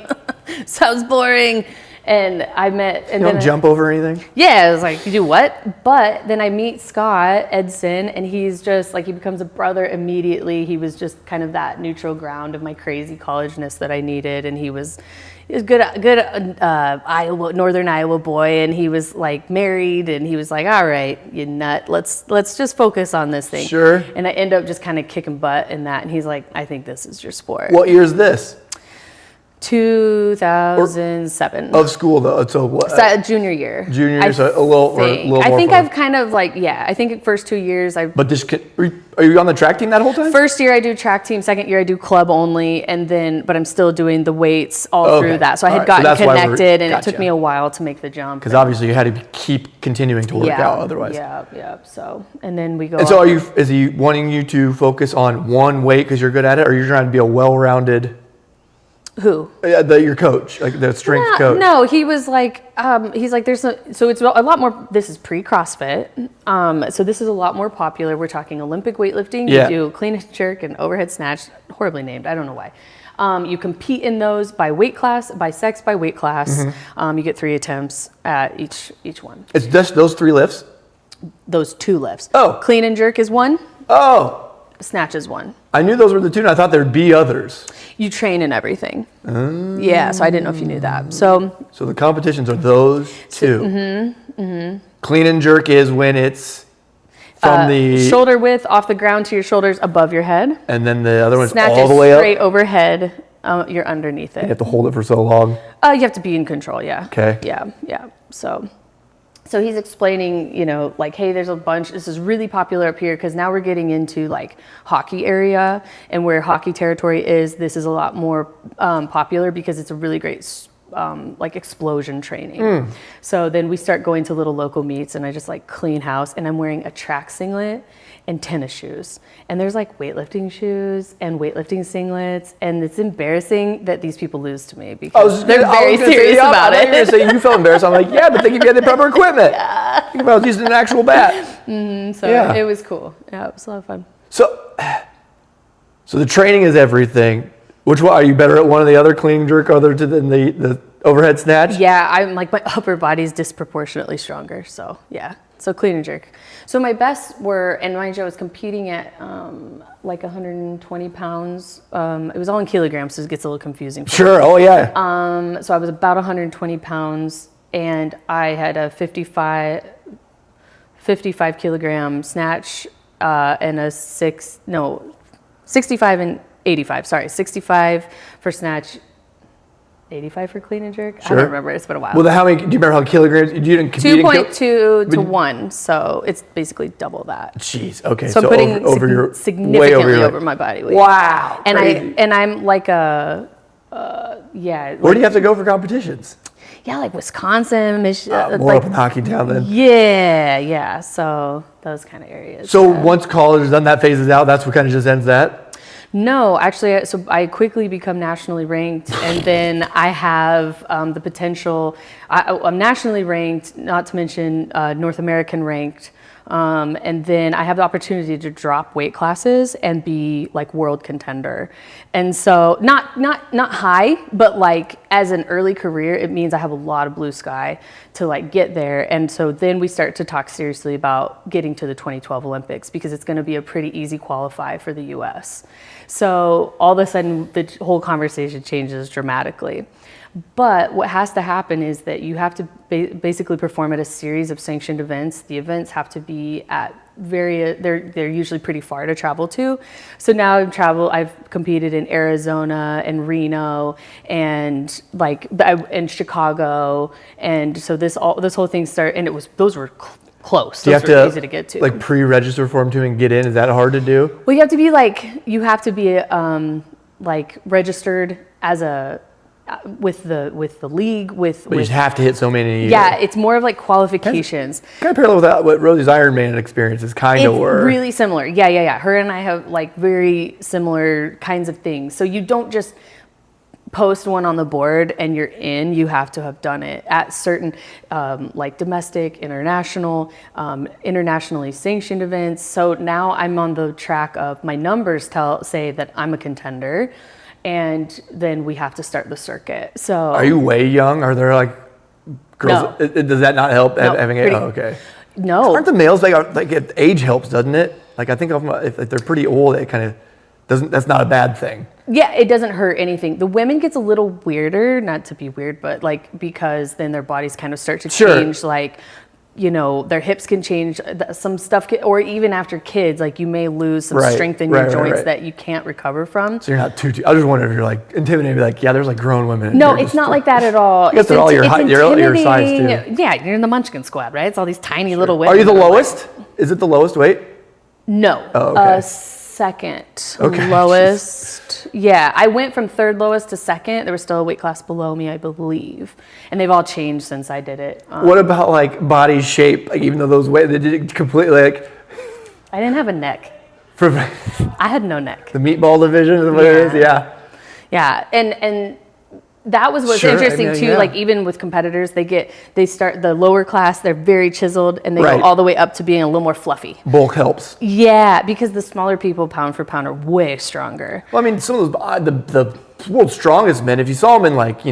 sounds boring. And I met, and You don't jump over anything? yeah, I was like, you do what? But then I meet Scott Edson, and he's just like, he becomes a brother immediately. He was just kind of that neutral ground of my crazy collegeness that I needed. And he was good Iowa, Northern Iowa boy. And he was like married, and he was like, all right, you nut, let's just focus on this thing. Sure. And I end up just kind of kicking butt in that. And he's like, I think this is your sport. What year is this? 2007. Of school though, so what? Junior year. Junior year, so a little more I think fun. I've kind of like, yeah, I think first 2 years But are you on the track team that whole time? first year I do track team, second year I do club only, and then, but I'm still doing the weights all through that. So I had gotten connected and it took me a while to make the jump. Because obviously you had to keep continuing to work out otherwise. Yeah. So, and then we go. And so is he wanting you to focus on one weight because you're good at it, or you're trying to be a well-rounded? Who? Your coach, like the strength coach. No, he was like, he's like, so it's a lot more, this is pre-CrossFit. So this is a lot more popular. We're talking Olympic weightlifting. Yeah. You do clean and jerk and overhead snatch, horribly named. I don't know why. You compete in those by weight class, by sex, by weight class. You get 3 attempts at each one. It's just those 3 lifts? Those 2 lifts. Oh. Clean and jerk is 1. Oh. Snatch is 1. I knew those were the 2, and I thought there'd be others. You train in everything. Yeah, so I didn't know if you knew that. So the competitions are those 2. Clean and jerk is when it's from the shoulder width off the ground to your shoulders above your head. And then the other one's Snatch all the is way up. straight overhead. You're underneath it. You have to hold it for so long. You have to be in control. Yeah. Okay. Yeah. So So he's explaining, like, hey, there's a bunch, this is really popular up here because now we're getting into like hockey area, and where hockey territory is, this is a lot more popular because it's a really great like explosion training. So then we start going to little local meets, and I just like clean house, and I'm wearing a track singlet and tennis shoes. And there's like weightlifting shoes and weightlifting singlets, and it's embarrassing that these people lose to me because they're very serious about it. I was going to say you felt embarrassed. I'm like, yeah, but think if you had the proper equipment. Yeah. Think if I was using an actual bat. It was cool. Yeah, it was a lot of fun. So the training is everything. Which one are you better at? One or the other, clean and jerk, other than the overhead snatch? Yeah, I'm like, my upper body's disproportionately stronger. So yeah, so clean and jerk. So my best were, and mind you, I was competing at like 120 pounds. It was all in kilograms, so it gets a little confusing. Sure. Oh yeah. So I was about 120 pounds, and I had a 55 kilogram snatch and a 65 and 85. Sorry, 65 for snatch, 85 for clean and jerk. Sure. I don't remember. It's been a while. Well, how many? Do you remember how kilograms? You didn't compete 2.2 to 1, so it's basically double that. Jeez. Okay. So I'm putting over your significantly over my body weight. Wow. And crazy. I'm like a yeah. Where do you have to go for competitions? Yeah, like Wisconsin, Michigan. More up in hockey town then. Yeah. So those kind of areas. So once college is done, that phases out. That's what kind of just ends that. No, actually, so I quickly become nationally ranked, and then I have the potential. I'm nationally ranked, not to mention North American ranked, and then I have the opportunity to drop weight classes and be like world contender. And so not high, but like as an early career, it means I have a lot of blue sky to like get there. And so then we start to talk seriously about getting to the 2012 Olympics, because it's going to be a pretty easy qualify for the US. So all of a sudden the whole conversation changes dramatically. But what has to happen is that you have to basically perform at a series of sanctioned events. The events have to be at they're usually pretty far to travel to. So now I've competed in Arizona and Reno and and Chicago. And so this whole thing started, and those were close. Do you those were easy to get to. Like pre-register for them too and get in? Is that hard to do? Well, you have to be registered as a with the league But you just have to hit so many a year. Yeah, it's more of like qualifications. Kind of parallel with that, what Rosie's Ironman experiences were. It's really similar. Yeah. Her and I have like very similar kinds of things. So you don't just post one on the board and you're in. You have to have done it at certain like domestic, international, internationally sanctioned events. So now I'm on the track of my numbers say that I'm a contender. And then we have to start the circuit. So are you way young? Are there like girls? No. Does that not help having it? Oh, okay. No. Aren't the males like if age helps, doesn't it? Like I think if they're pretty old, it kind of doesn't. That's not a bad thing. Yeah, it doesn't hurt anything. The women gets a little weirder, not to be weird, but like because then their bodies kind of start to change. Like, their hips can change, some stuff, or even after kids, like you may lose some strength in your joints that you can't recover from. So you're not too. I was just wondering if you're like intimidated, like there's like grown women. No, it's not like that at all. I guess they're all your size too. Yeah, you're in the Munchkin squad, right? It's all these tiny little women. Are you the lowest? Is it the lowest weight? No. Oh, okay. Second lowest. Yeah, I went from third lowest to second. There was still a weight class below me, I believe, and they've all changed since I did it. What about like body shape? Like even though those weight, they did it completely like. I didn't have a neck. I had no neck. The meatball division is what it is. Yeah. Yeah, and that was what's interesting too. Like even with competitors, they start the lower class. They're very chiseled, and they go all the way up to being a little more fluffy. Bulk helps. Yeah, because the smaller people, pound for pound, are way stronger. Well, I mean, some of those the world's strongest men. If you saw them in like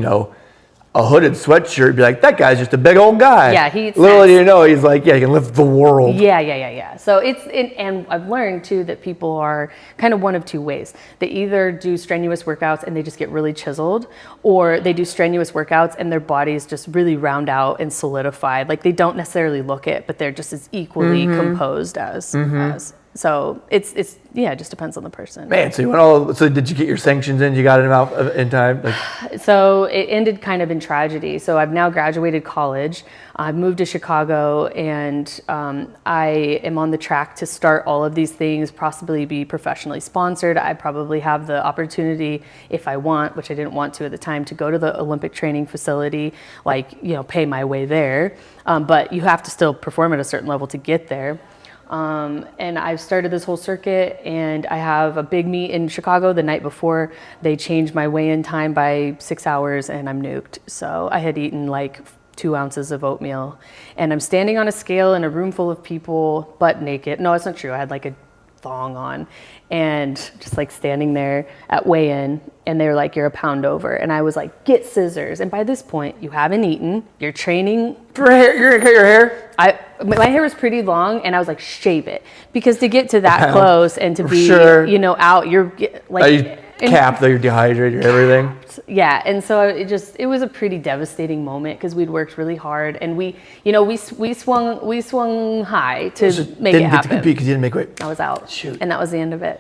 a hooded sweatshirt, you'd be like, that guy's just a big old guy. Yeah, he's little do you know, he's like, he can lift the world. Yeah. So and I've learned too that people are kind of one of two ways. They either do strenuous workouts and they just get really chiseled, or they do strenuous workouts and their bodies just really round out and solidified. Like they don't necessarily look it, but they're just as equally composed as So it's yeah, it just depends on the person. Man, so did you get your sanctions in? You got them out in time? So it ended kind of in tragedy. So I've now graduated college. I've moved to Chicago, and I am on the track to start all of these things, possibly be professionally sponsored. I probably have the opportunity, if I want, which I didn't want to at the time, to go to the Olympic training facility, pay my way there. But you have to still perform at a certain level to get there. And I've started this whole circuit, and I have a big meet in Chicago the night before. They changed my weigh-in time by 6 hours, and I'm nuked. So I had eaten 2 ounces of oatmeal, and I'm standing on a scale in a room full of people, butt naked. No, it's not true. I had a thong on, and just standing there at weigh-in, and they were like, "You're a pound over," and I was like, "Get scissors." And by this point, you haven't eaten, you're training For hair, you're gonna cut your hair? my hair was pretty long, and I was like, shave it, because to get to that close and to be Sure. out, you're Capped, though, you're dehydrated, everything. yeah. And so it was a pretty devastating moment, because we'd worked really hard, and we swung high to make it happen. Didn't get to compete because you didn't make weight. I was out. Shoot. And that was the end of it.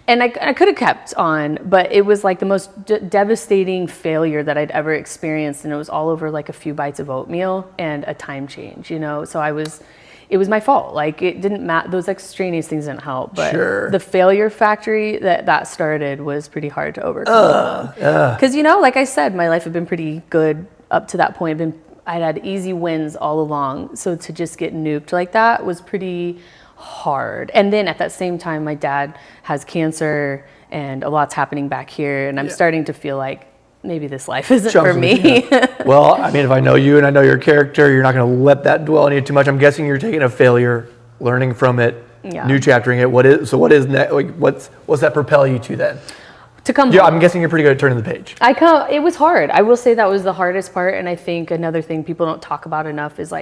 And I could have kept on, but it was the most devastating failure that I'd ever experienced. And it was all over a few bites of oatmeal and a time change, So it was my fault. It didn't matter. Those extraneous things didn't help, but Sure. the failure factory that started was pretty hard to overcome. Because, like I said, my life had been pretty good up to that point. I'd had easy wins all along. So to just get nuked like that was pretty hard. And then at that same time, my dad has cancer, and a lot's happening back here, and I'm starting to feel like maybe this life isn't for me. Well, I mean, if I know you and I know your character, you're not going to let that dwell on you too much. I'm guessing you're taking a failure, learning from it, new chaptering it. What is next? What's that propel you to then? To come Yeah, home. I'm guessing you're pretty good at turning the page. It was hard. I will say that was the hardest part, and I think another thing people don't talk about enough is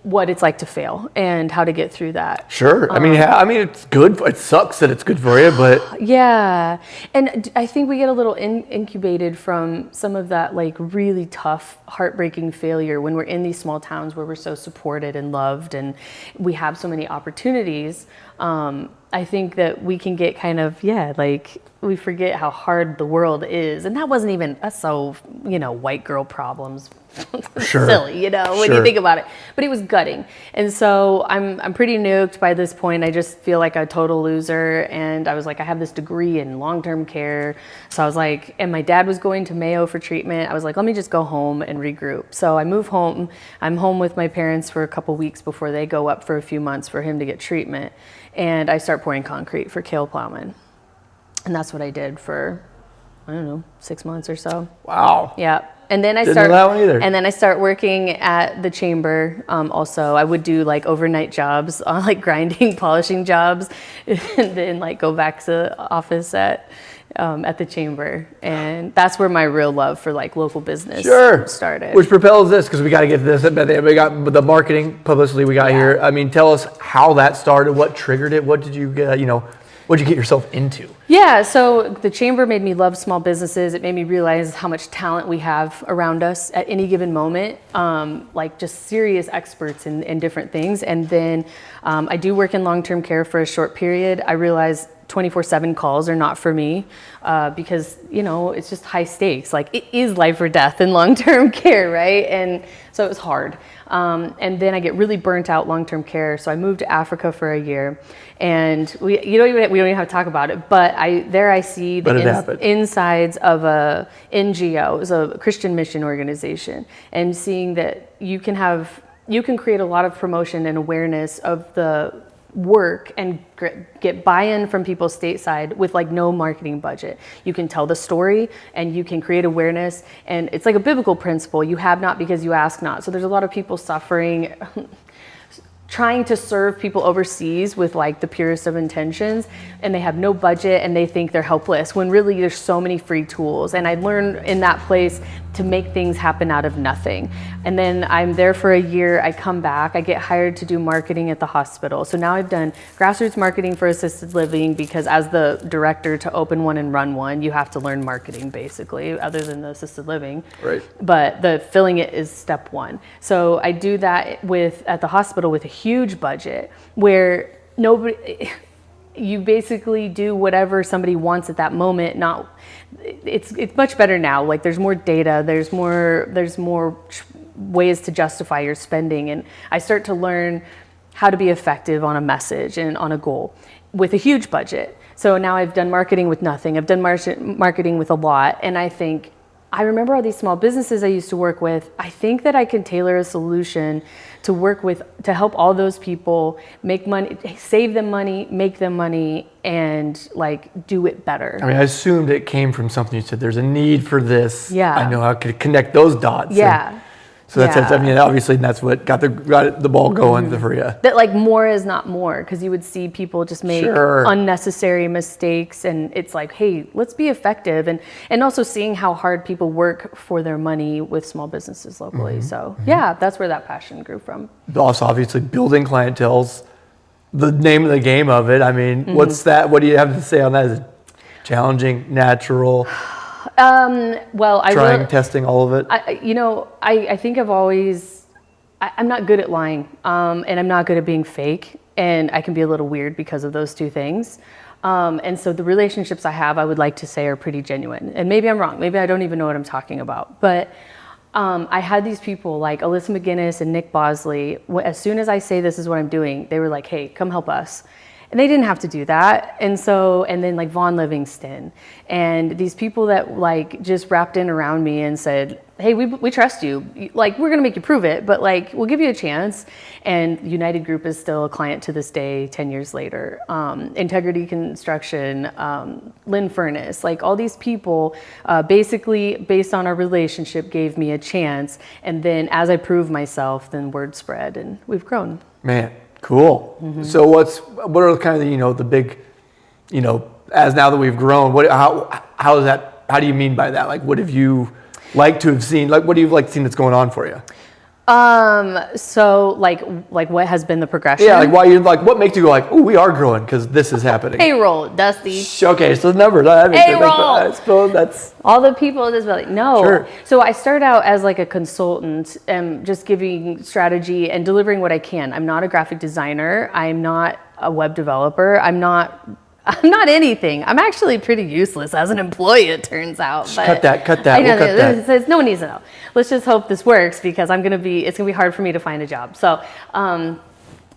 what it's like to fail and how to get through that. Sure. I mean, it's good. It sucks that it's good for you, but yeah. And I think we get a little incubated from some of that really tough, heartbreaking failure when we're in these small towns where we're so supported and loved, and we have so many opportunities. I think that we can get kind of, we forget how hard the world is. And that wasn't even white girl problems. Sure. Silly, when you think about it. But it was gutting. And so I'm pretty nuked by this point. I just feel like a total loser. And I was I have this degree in long-term care. So I was and my dad was going to Mayo for treatment. I was let me just go home and regroup. So I move home. I'm home with my parents for a couple weeks before they go up for a few months for him to get treatment. And I start pouring concrete for Cale Plowman. And that's what I did for, 6 months or so. wow. Yeah. And then I Didn't know that one either. And then I start working at the chamber. Also, I would do overnight jobs, grinding, polishing jobs, and then go back to the office at the chamber. And that's where my real love for local business started. Which propels this, because we got to get to this. We got the marketing publicity we got here. I mean, tell us how that started. What triggered it? What did you get? What did you get yourself into? Yeah, so the chamber made me love small businesses. It made me realize how much talent we have around us at any given moment, just serious experts in different things. And then I do work in long-term care for a short period. I realized 24/7 calls are not for me because, it's just high stakes. It is life or death in long-term care, right? And so it was hard. And then I get really burnt out long-term care. So I moved to Africa for a year, and we don't even have to talk about it, but I see the insides of a NGO, it was a Christian mission organization, and seeing that you can create a lot of promotion and awareness of the work and get buy-in from people stateside with no marketing budget. You can tell the story and you can create awareness, and it's a biblical principle. You have not because you ask not. So there's a lot of people suffering trying to serve people overseas with the purest of intentions, and they have no budget and they think they're helpless when really there's so many free tools. And I learned in that place to make things happen out of nothing. And then I'm there for a year, I come back, I get hired to do marketing at the hospital. So now I've done grassroots marketing for assisted living, because as the director to open one and run one, you have to learn marketing basically, other than the assisted living. Right. But the filling it is step one. So I do that at the hospital with a huge budget where you basically do whatever somebody wants at that moment. It's much better now. Like there's more data, there's more ways to justify your spending, and I start to learn how to be effective on a message and on a goal with a huge budget. So now I've done marketing with nothing. I've done marketing with a lot, and I remember all these small businesses I used to work with. I think that I can tailor a solution to help all those people make money, save them money, make them money, and like do it better. I mean, I assumed it came from something you said. There's a need for this. Yeah. I know how to connect those dots. Yeah. So that's, I mean, obviously that's what got the ball going for you. That like more is not more, because you would see people just make unnecessary mistakes, and it's like, hey, let's be effective, and also seeing how hard people work for their money with small businesses locally. So yeah, that's where that passion grew from. Also, obviously, building clientele's the name of the game of it. I mean, what's that? What do you have to say on that? Is it challenging, natural? Testing all of it. I think I'm not good at lying, and I'm not good at being fake, and I can be a little weird because of those two things. And so the relationships I have, I would like to say, are pretty genuine. And maybe I'm wrong. Maybe I don't even know what I'm talking about. But I had these people like Alyssa McGinnis and Nick Bosley. As soon as I say this is what I'm doing, they were like, hey, come help us. And they didn't have to do that. And then like Vaughn Livingston and these people that like just wrapped in around me and said, hey, we trust you. Like, we're gonna make you prove it, but like, we'll give you a chance. And United Group is still a client to this day, 10 years later. Integrity Construction, Lynn Furnace, like all these people, basically based on our relationship, gave me a chance. And then as I proved myself, then word spread and we've grown. Man. Cool. So what are kind of the big, as now that we've grown, how is that? How do you mean by that? Like, what have you liked to have seen? Like, what do you like seen that's going on for you? So like what has been the progression? Yeah, like what makes you go like, oh, we are growing because this is happening. Payroll, Dusty. Okay, so the numbers. Payroll. I suppose that's all the people in this building. No. Sure. So I start out as like a consultant, just giving strategy and delivering what I can. I'm not a graphic designer. I'm not a web developer. I'm not anything. I'm actually pretty useless as an employee, it turns out. But cut that. We'll cut that. No one needs to know. Let's just hope this works, because it's gonna be hard for me to find a job. So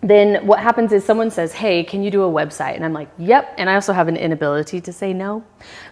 then what happens is someone says, hey, can you do a website? And I'm like, yep. And I also have an inability to say no.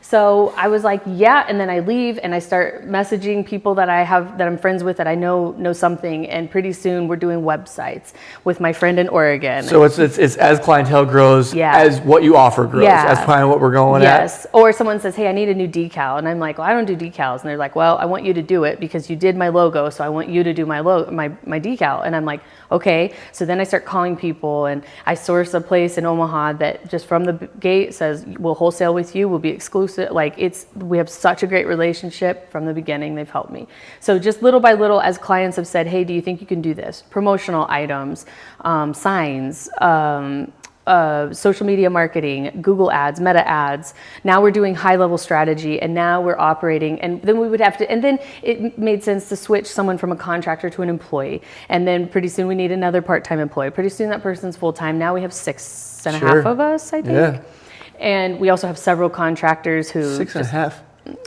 So I was like, yeah. And then I leave and I start messaging people that I'm friends with, that I know something. And pretty soon we're doing websites with my friend in Oregon. So it's as clientele grows, as what you offer grows, as kind of what we're going at. Yes. Or someone says, hey, I need a new decal. And I'm like, well, I don't do decals. And they're like, well, I want you to do it because you did my logo. So I want you to do my decal. And I'm like, okay. So then I start calling people, and I source a place in Omaha that just from the gate says, we'll wholesale with you, we'll be exclusive. Like, we have such a great relationship from the beginning. They've helped me. So just little by little, as clients have said, hey, do you think you can do this? Promotional items, signs, social media marketing, Google ads, Meta ads. Now we're doing high level strategy, and now we're operating, and then we would have to, and then it made sense to switch someone from a contractor to an employee. And then pretty soon we need another part-time employee. Pretty soon that person's full-time. Now we have 6.5 of us, I think. Yeah. And we also have several contractors who 6.5.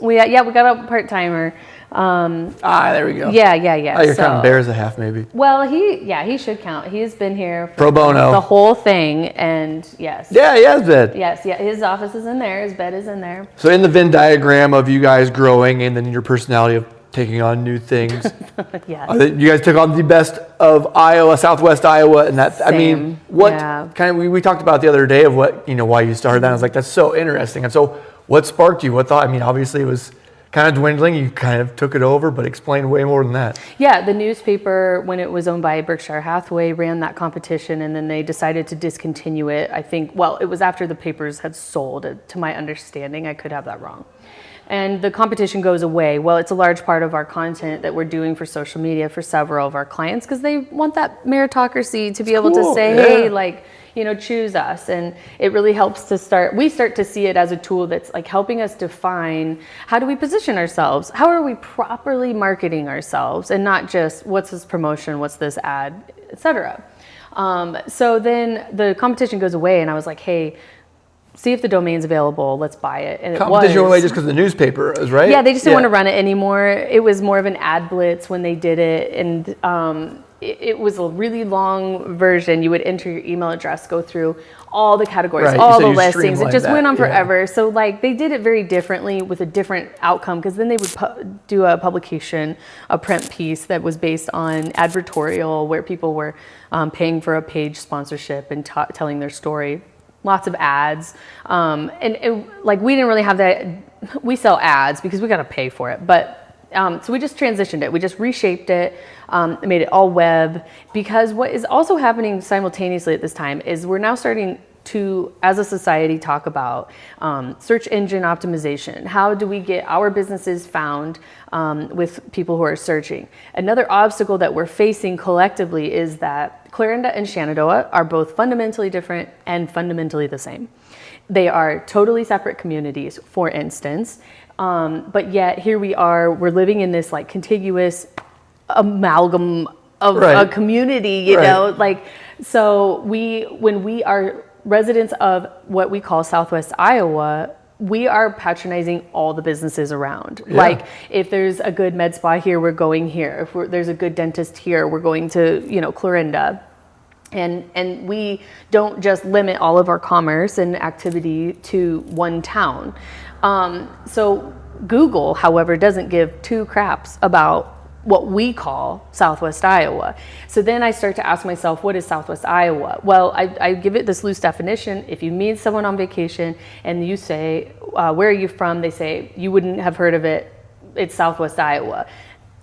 We got a part-timer. There we go. Yeah. Oh, you're counting Bears a half, maybe. Well, he should count. He's been here for pro bono the whole thing, and yes. Yeah, he has been. Yes, his office is in there. His bed is in there. So in the Venn diagram of you guys growing, and then your personality of taking on new things. Yes. You guys took on the best of Iowa, Southwest Iowa, and that. Same. I mean, what kind of we talked about the other day of what why you started that. I was like, that's so interesting. And so, what sparked you? What thought? I mean, obviously it was kind of dwindling. You kind of took it over, but explain way more than that. Yeah, the newspaper, when it was owned by Berkshire Hathaway, ran that competition, and then they decided to discontinue it. I think, it was after the papers had sold, to my understanding. I could have that wrong. And the competition goes away. Well, it's a large part of our content that we're doing for social media for several of our clients, because they want that meritocracy to be able to say, hey, choose us. And it really helps we start to see it as a tool that's like helping us define, how do we position ourselves? How are we properly marketing ourselves? And not just, what's this promotion? What's this ad, etc. So then the competition goes away, and I was like, hey, see if the domain's available. Let's buy it. And Competition it went away was. just because the newspaper is, right? Yeah, they just didn't want to run it anymore. It was more of an ad blitz when they did it. And it was a really long version. You would enter your email address, go through all the categories, Right. all So the you listings. It streamlined just that, went on yeah. forever. So like they did it very differently with a different outcome, because then they would do a publication, a print piece that was based on advertorial, where people were paying for a page sponsorship and telling their story. Lots of ads. Like we didn't really have that. We sell ads because we got to pay for it. But so we just transitioned it. We just reshaped it, made it all web, because what is also happening simultaneously at this time is we're now starting to, as a society, talk about search engine optimization. How do we get our businesses found with people who are searching? Another obstacle that we're facing collectively is that Clarinda and Shenandoah are both fundamentally different and fundamentally the same. They are totally separate communities, for instance, but yet here we are, we're living in this like contiguous amalgam of a community, you know, like, so when we are residents of what we call Southwest Iowa, we are patronizing all the businesses around. Yeah. Like if there's a good med spa here, we're going here. If there's a good dentist here, we're going to, you know, Clarinda. And we don't just limit all of our commerce and activity to one town. So Google, however, doesn't give two craps about what we call Southwest Iowa. So then I start to ask myself, what is Southwest Iowa? Well, I give it this loose definition. If you meet someone on vacation and you say, where are you from? They say, you wouldn't have heard of it. It's Southwest Iowa.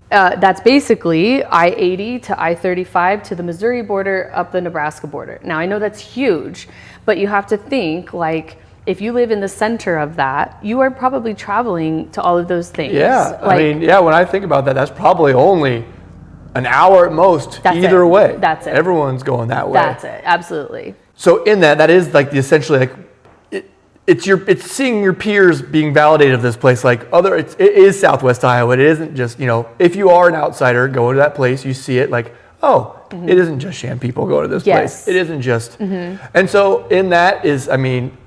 That's basically I-80 to I-35 to the Missouri border, up the Nebraska border. Now, I know that's huge, but you have to think, like, if you live in the center of that, you are probably traveling to all of those things. Yeah, like, I mean, yeah, when I think about that, that's probably only an hour at most, either way. That's it. Everyone's going that way. That's it, absolutely. So in that is like essentially like, it's seeing your peers being validated of this place, like it is Southwest Iowa. It isn't just, you know, if you are an outsider going to that place, you see it like, oh, it isn't just Shan people going to this place. It isn't just, and so in that is, I mean,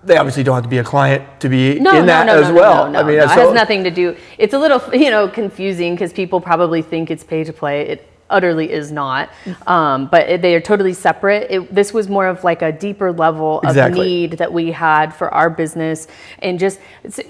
they obviously don't have to be a client to be in that as well. No, it has nothing to do. It's a little, you know, confusing because people probably think it's pay to play. It utterly is not, but they are totally separate. This was more of like a deeper level of need that we had for our business, and just,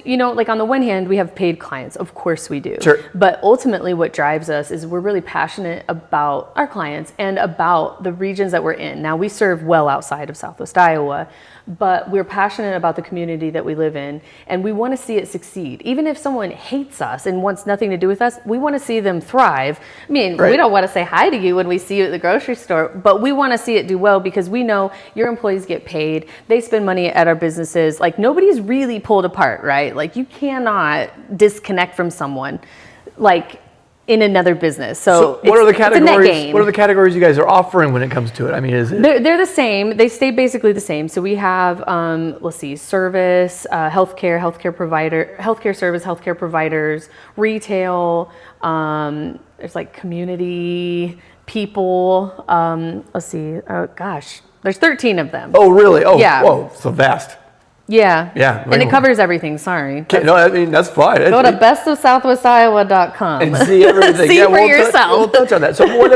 you know, like on the one hand, we have paid clients, of course we do. Sure. But ultimately, what drives us is we're really passionate about our clients and about the regions that we're in. Now, we serve well outside of Southwest Iowa, but we're passionate about the community that we live in, and we want to see it succeed. Even if someone hates us and wants nothing to do with us, we want to see them thrive. I mean, we don't want to say hi to you when we see you at the grocery store, but we want to see it do well, because we know your employees get paid, they spend money at our businesses. Like, nobody's really pulled apart, right? Like, you cannot disconnect from someone, like, in another business. So what are the categories? What are the categories you guys are offering when it comes to it? I mean, is it? They're the same. They stay basically the same. So we have, let's see, service, healthcare provider, healthcare service, healthcare providers, retail. There's like community, people. Let's see. Oh gosh, there's 13 of them. Oh really? Oh yeah. Whoa, so vast. Yeah. Yeah. And it covers everything. Sorry. No, I mean, that's fine. Go to bestofsouthwestiowa.com and see everything. See for yourself. We'll touch on that. So what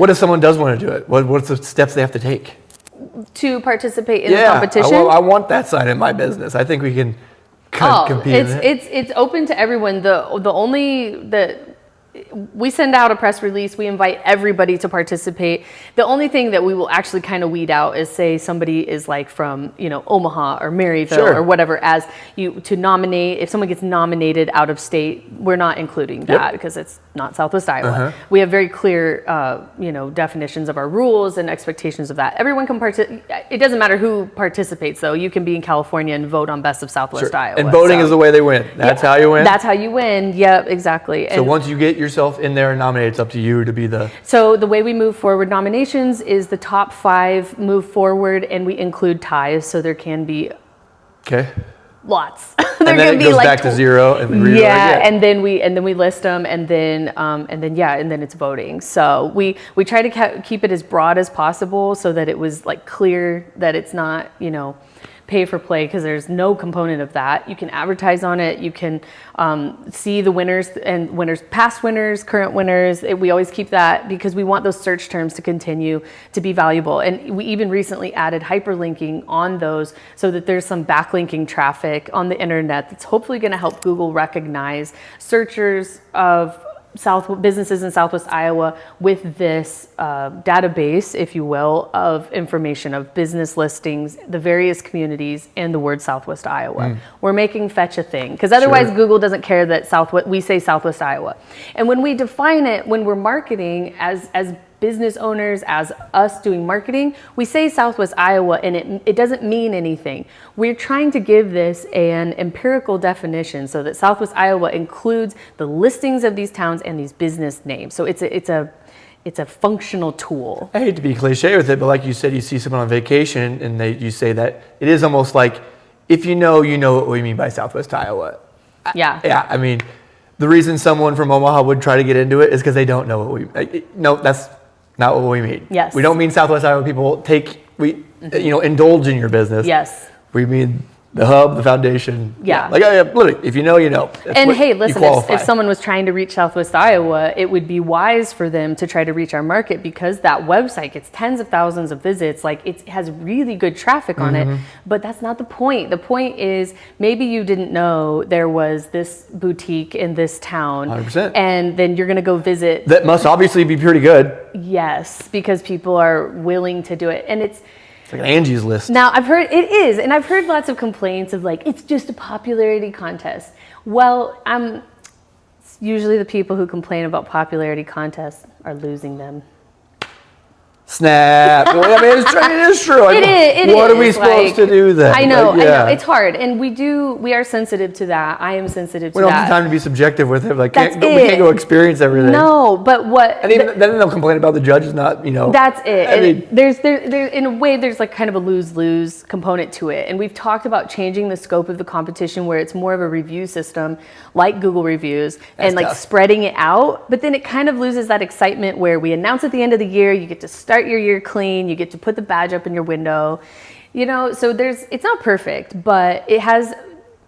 if someone does want to do it? What's the steps they have to take? To participate in the competition? I want that side in my business. I think we can compete in it. It's open to everyone. We send out a press release. We invite everybody to participate. The only thing that we will actually kind of weed out is, say somebody is like from, you know, Omaha or Maryville or whatever, as you to nominate. If someone gets nominated out of state, we're not including that because it's not Southwest Iowa. We have very clear, definitions of our rules and expectations of that. Everyone can participate. It doesn't matter who participates, though. You can be in California and vote on Best of Southwest Iowa. And voting is the way they win. That's how you win? That's how you win. Yep, exactly. So once you get yourself in there and nominated, it's up to you to be the... So the way we move forward nominations is the top 5 move forward, and we include ties, so there can be... Okay. Lots. they're and then going it to be goes like back to zero, and then reroll again. and then we list them, and then it's voting. So we try to keep it as broad as possible so that it was like clear that it's not, pay for play, because there's no component of that. You can advertise on it. You can see the winners and past winners, current winners. We always keep that because we want those search terms to continue to be valuable. And we even recently added hyperlinking on those so that there's some backlinking traffic on the internet that's hopefully going to help Google recognize searchers of businesses in Southwest Iowa with this database, if you will, of information of business listings, the various communities, and the word Southwest Iowa. We're making fetch a thing, because otherwise Google doesn't care that we say Southwest Iowa. And when we define it, when we're marketing as business owners, as us doing marketing, we say Southwest Iowa, and it doesn't mean anything. We're trying to give this an empirical definition so that Southwest Iowa includes the listings of these towns and these business names. So it's a functional tool. I hate to be cliche with it, but like you said, you see someone on vacation and you say that it is almost like, if you know what we mean by Southwest Iowa. Yeah. Yeah, I mean, the reason someone from Omaha would try to get into it is because they don't know no, that's not what we mean. Yes. We don't mean Southwest Iowa people indulge in your business. Yes. We mean the hub, the foundation. Yeah. Literally, if you know, you know. And hey, listen, if someone was trying to reach Southwest Iowa, it would be wise for them to try to reach our market, because that website gets tens of thousands of visits. Like, it has really good traffic on it, but that's not the point. The point is, maybe you didn't know there was this boutique in this town. 100%. And then you're going to go visit. That must obviously be pretty good. Yes, because people are willing to do it. And it's like an Angie's List. Now, I've heard lots of complaints of like, it's just a popularity contest. Well, it's usually the people who complain about popularity contests are losing them. Snap. Well, I mean, it is true. What are we supposed to do then? I know, it's hard. And we are sensitive to that. I am sensitive to that. We don't have time to be subjective with it. Like, we can't go experience everything. No, but what... And even, then they'll complain about the judges not, That's it. I mean, there's in a way, there's like kind of a lose-lose component to it. And we've talked about changing the scope of the competition where it's more of a review system, like Google reviews, and like spreading it out. But then it kind of loses that excitement where we announce at the end of the year, you get to start your year clean, you get to put the badge up in your window, so it's not perfect, but it has,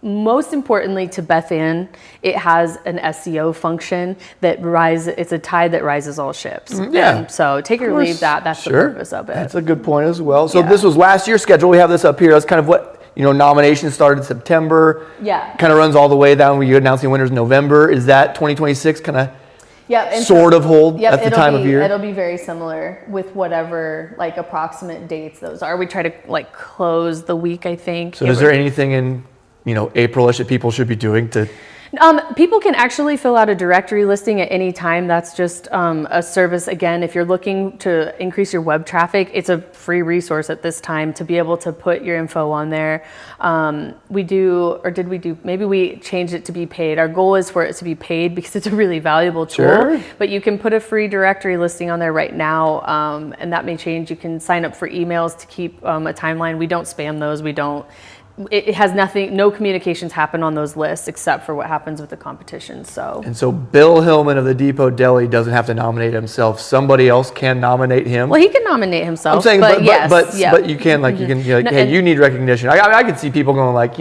most importantly to Bethann, it has an SEO function it's a tide that rises all ships. Yeah. And so take or leave that's the purpose of it. That's a good point as well. So this was last year's schedule. We have this up here. That's kind of what, nominations started September. Yeah. Kind of runs all the way down when you're announcing winners in November. Is that 2026 kind of sort of hold at the time of year? It'll be very similar with whatever like approximate dates those are. We try to like close the week, I think. So is there anything in, April-ish that people should be doing to... People can actually fill out a directory listing at any time. That's just a service. Again, if you're looking to increase your web traffic, it's a free resource at this time to be able to put your info on there. Maybe we changed it to be paid. Our goal is for it to be paid because it's a really valuable tool. Sure. But you can put a free directory listing on there right now, and that may change. You can sign up for emails to keep a timeline. We don't spam those. It has nothing, no communications happen on those lists except for what happens with the competition. And so Bill Hillman of the Depot Deli doesn't have to nominate himself. Somebody else can nominate him. Well, he can nominate himself. I'm saying, but you can, No, hey, you need recognition. I can see people going like,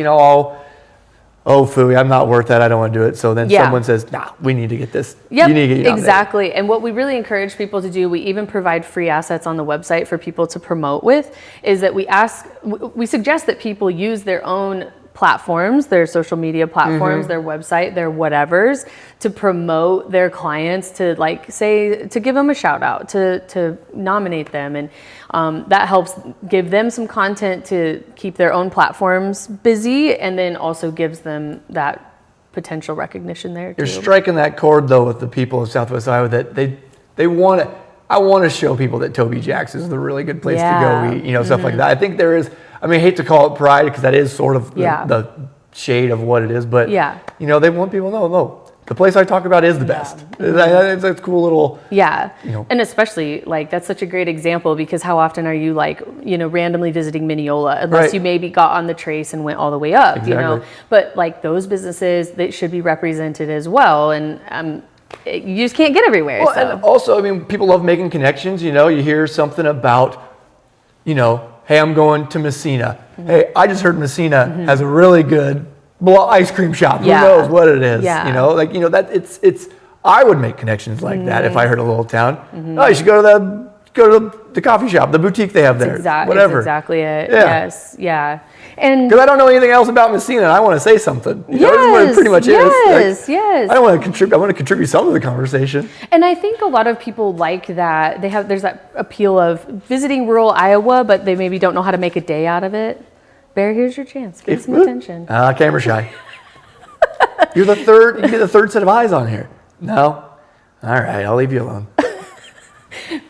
oh, phooey, I'm not worth that. I don't want to do it. So then someone says, nah, we need to get this. Yep, you need to get exactly. And what we really encourage people to do, we even provide free assets on the website for people to promote with, is that we suggest that people use their own platforms, their social media platforms, their website, their whatevers, to promote their clients, to to give them a shout out, to nominate them. And that helps give them some content to keep their own platforms busy, and then also gives them that potential recognition there too. You're striking that chord though with the people of Southwest Iowa that they want to. I want to show people that Toby Jack's is a really good place to go eat, stuff like that. I think there is, I hate to call it pride because that is sort of the shade of what it is, but they want people to know, the place I talk about is the best. It's a cool little. Yeah. You know. And especially like that's such a great example because how often are you like, randomly visiting Mineola unless you maybe got on the Trace and went all the way up, but like those businesses, they should be represented as well. And you just can't get everywhere. Well, so. and also, I mean, people love making connections. You hear something about, hey, I'm going to Messina. Mm-hmm. Hey, I just heard Messina has a really good ice cream shop. Who knows what it is? Yeah. That it's. I would make connections like that if I heard a little town. Mm-hmm. Oh, you should go to the coffee shop, the boutique they have there. Whatever. That's exactly it. Yeah. Yes. Yeah. And because I don't know anything else about Messina, and I want to say something. This is what it pretty much is. Yes. I don't want to contribute. I want to contribute some to the conversation. And I think a lot of people like that. There's that appeal of visiting rural Iowa, but they maybe don't know how to make a day out of it. Bear, here's your chance. Get some attention. Camera shy. You're the third. You get the third set of eyes on here. No. All right, I'll leave you alone.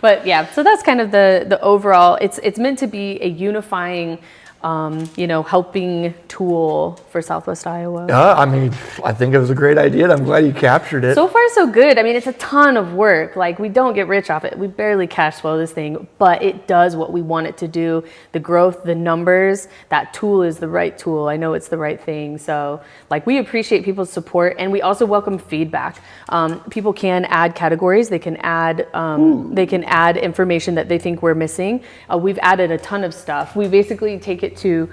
But yeah, so that's kind of the overall. It's meant to be a unifying, helping tool for Southwest Iowa. I mean, I think it was a great idea. And I'm glad you captured it. So far, so good. I mean, it's a ton of work. Like, we don't get rich off it. We barely cash flow this thing, but it does what we want it to do. The growth, the numbers, that tool is the right tool. I know it's the right thing. So, like, we appreciate people's support, and we also welcome feedback. People can add categories. They can add information that they think we're missing. We've added a ton of stuff. We basically take it to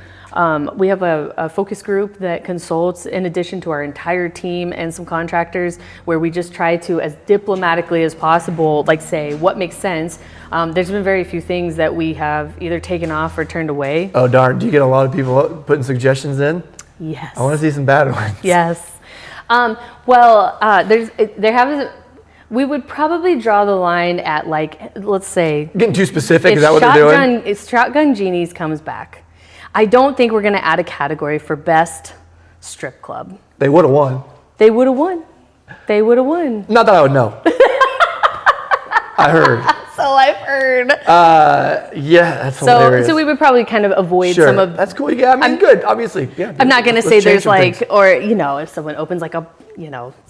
we have a focus group that consults in addition to our entire team and some contractors where we just try to, as diplomatically as possible, like say what makes sense. There's been very few things that we have either taken off or turned away. Oh, darn. Do you get a lot of people putting suggestions in? Yes. I want to see some bad ones. Yes. We would probably draw the line at let's say. Getting too specific, is that what they're doing? If Shotgun Genies comes back, I don't think we're going to add a category for best strip club. They would have won. They would have won. Not that I would know. I heard. So I've heard. Yeah, that's hilarious. So we would probably kind of avoid some of. That's cool. Yeah, I mean, good. Obviously, yeah. I'm not going to say there's things. or if someone opens like a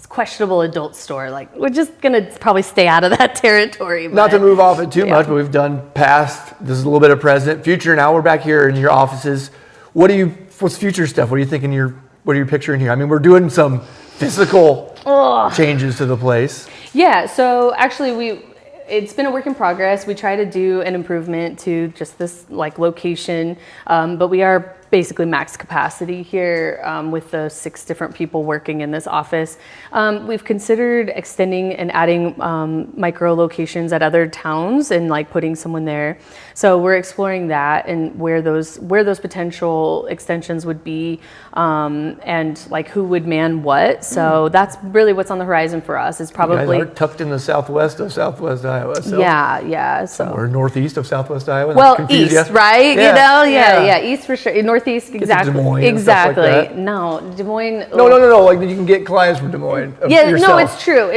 questionable adult store, like we're just going to probably stay out of that territory. Not to move off it too much, but we've done past. This is a little bit of present, future. Now we're back here in your offices. What's future stuff? What are you thinking? What are you picturing here? I mean, we're doing some physical changes to the place. Yeah. So actually, it's been a work in progress. We try to do an improvement to just this location, but we are basically max capacity here with the 6 different people working in this office. We've considered extending and adding micro locations at other towns and putting someone there. So we're exploring that and where those potential extensions would be and who would man what. So that's really what's on the horizon for us. Is probably you guys are tucked in the southwest of Southwest Iowa. So yeah. So we're northeast of Southwest Iowa. Well, east, right? Yeah. East for sure. Northeast, exactly. Des Moines exactly. And stuff like that. No, Des Moines. No. Like you can get clients from Des Moines. Yeah, no, it's true.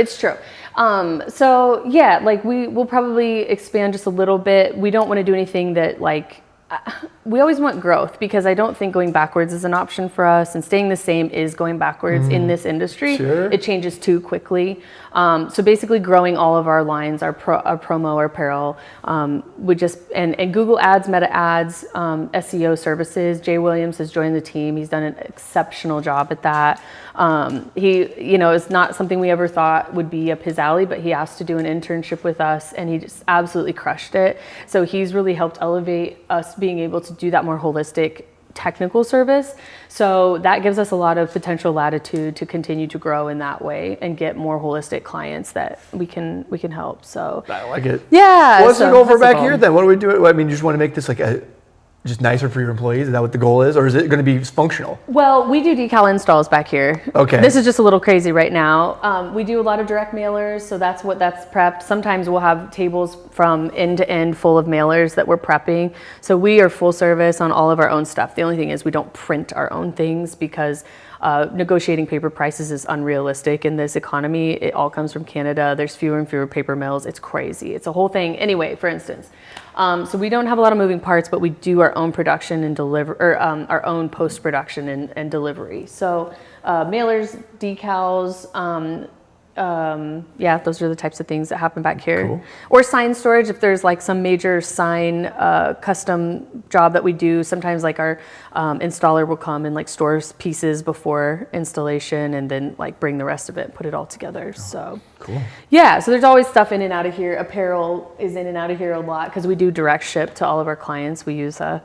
So yeah, we will probably expand just a little bit. We don't want to do anything that we always want growth because I don't think going backwards is an option for us, and staying the same is going backwards in this industry. Sure. It changes too quickly. So basically growing all of our lines, our promo, our apparel, would just, and Google ads, meta ads, SEO services. Jay Williams has joined the team. He's done an exceptional job at that. It's not something we ever thought would be up his alley, but he asked to do an internship with us and he just absolutely crushed it. So he's really helped elevate us being able to do that more holistic technical service. So that gives us a lot of potential latitude to continue to grow in that way and get more holistic clients that we can help. So I like it. Yeah. Well, let's go over back here then. What do we do? I mean, you just want to make this just nicer for your employees? Is that what the goal is? Or is it going to be functional? Well, we do decal installs back here. Okay. This is just a little crazy right now. We do a lot of direct mailers, so that's prepped. Sometimes we'll have tables from end to end full of mailers that we're prepping. So we are full service on all of our own stuff. The only thing is we don't print our own things because Negotiating paper prices is unrealistic in this economy. It all comes from Canada. There's fewer and fewer paper mills. It's crazy. It's a whole thing. Anyway, for instance, so we don't have a lot of moving parts, but we do our own production and our own post-production and delivery. So mailers, decals, yeah, those are the types of things that happen back here. Cool. Or sign storage, if there's like some major sign custom job that we do. Sometimes like our installer will come and like store pieces before installation and then like bring the rest of it, put it all together. So Cool. yeah, so there's always stuff in and out of here. Apparel is in and out of here a lot because we do direct ship to all of our clients. We use a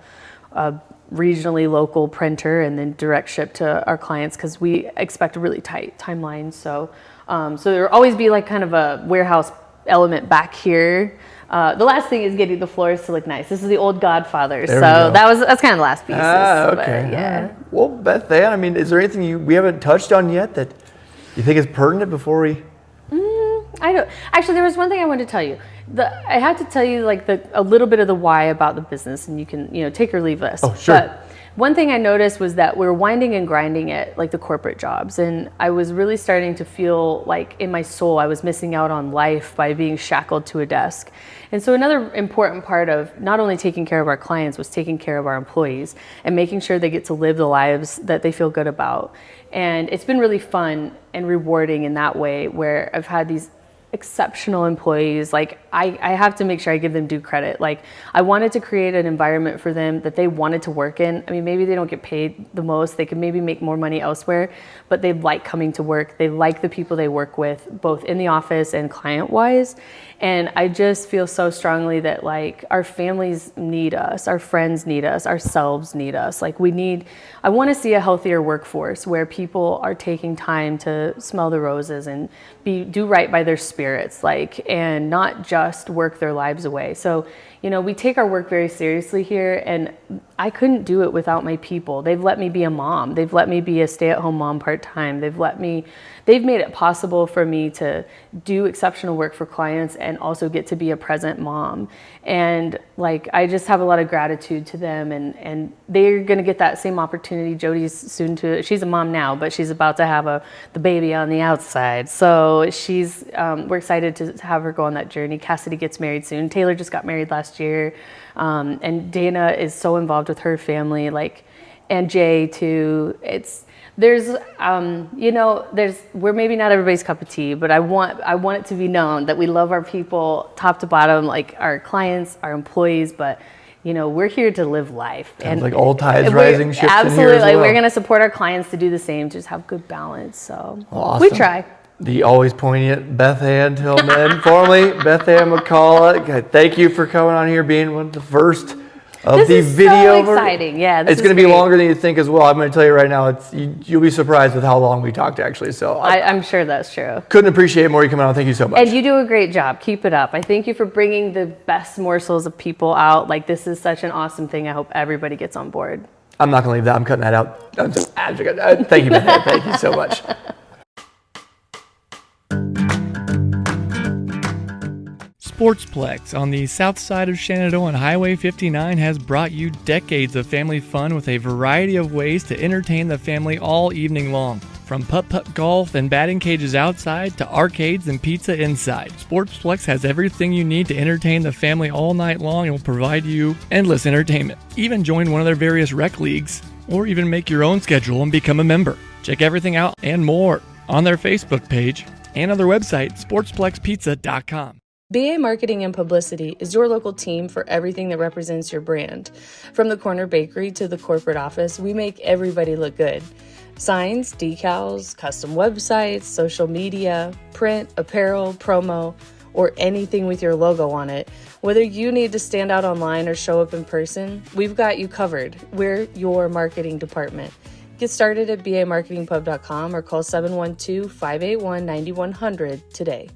regionally local printer and then direct ship to our clients because we expect a really tight timeline. So there'll always be like kind of a warehouse element back here. The last thing is getting the floors to look nice. This is the old Godfather, so that's kind of the last piece. Okay. Yeah. Right. Well, Bethann, I mean, is there anything we haven't touched on yet that you think is pertinent before we? I don't. Actually, there was one thing I wanted to tell you. I had to tell you like a little bit of the why about the business, and you can take or leave this. Oh, sure. But one thing I noticed was that we're winding and grinding it like the corporate jobs, and I was really starting to feel like in my soul I was missing out on life by being shackled to a desk. And so another important part of not only taking care of our clients was taking care of our employees and making sure they get to live the lives that they feel good about. And it's been really fun and rewarding in that way, where I've had these exceptional employees. Like I have to make sure I give them due credit. Like I wanted to create an environment for them that they wanted to work in. I mean, maybe they don't get paid the most. They could maybe make more money elsewhere, but they like coming to work. They like the people they work with, both in the office and client-wise. And I just feel so strongly that like our families need us, our friends need us, ourselves need us. Like I want to see a healthier workforce where people are taking time to smell the roses and do right by their spirits, like, and not just work their lives away. So, we take our work very seriously here, and I couldn't do it without my people. They've let me be a mom. They've let me be a stay-at-home mom part-time. They've made it possible for me to do exceptional work for clients and also get to be a present mom. And like, I just have a lot of gratitude to them, and they're going to get that same opportunity. Jody's she's a mom now, but she's about to have the baby on the outside. So we're excited to have her go on that journey. Cassidy gets married soon. Taylor just got married last year. And Dana is so involved with her family, and Jay too. We're maybe not everybody's cup of tea, but I want it to be known that we love our people top to bottom, like our clients, our employees, but we're here to live life. And like all tides rising ships absolutely, in here as well. we're going to support our clients to do the same, just have good balance. So awesome. We try. The always poignant Bethann Tillman, formerly Bethann McCullough. Thank you for coming on here, being one of the first of the video. So exciting, yeah. It's going to be longer than you think as well. I'm going to tell you right now, you'll be surprised with how long we talked actually. So I'm sure that's true. Couldn't appreciate more you coming on. Thank you so much. And you do a great job. Keep it up. I thank you for bringing the best morsels of people out. Like, this is such an awesome thing. I hope everybody gets on board. I'm not going to leave that. I'm cutting that out. Thank you, Bethann. Thank you so much. Sportsplex on the south side of Shenandoah on Highway 59 has brought you decades of family fun with a variety of ways to entertain the family all evening long. From putt-putt golf and batting cages outside to arcades and pizza inside, Sportsplex has everything you need to entertain the family all night long and will provide you endless entertainment. Even join one of their various rec leagues, or even make your own schedule and become a member. Check everything out and more on their Facebook page and on their website, sportsplexpizza.com. BA Marketing and Publicity is your local team for everything that represents your brand. From the corner bakery to the corporate office, we make everybody look good. Signs, decals, custom websites, social media, print, apparel, promo, or anything with your logo on it. Whether you need to stand out online or show up in person, we've got you covered. We're your marketing department. Get started at bamarketingpub.com or call 712-581-9100 today.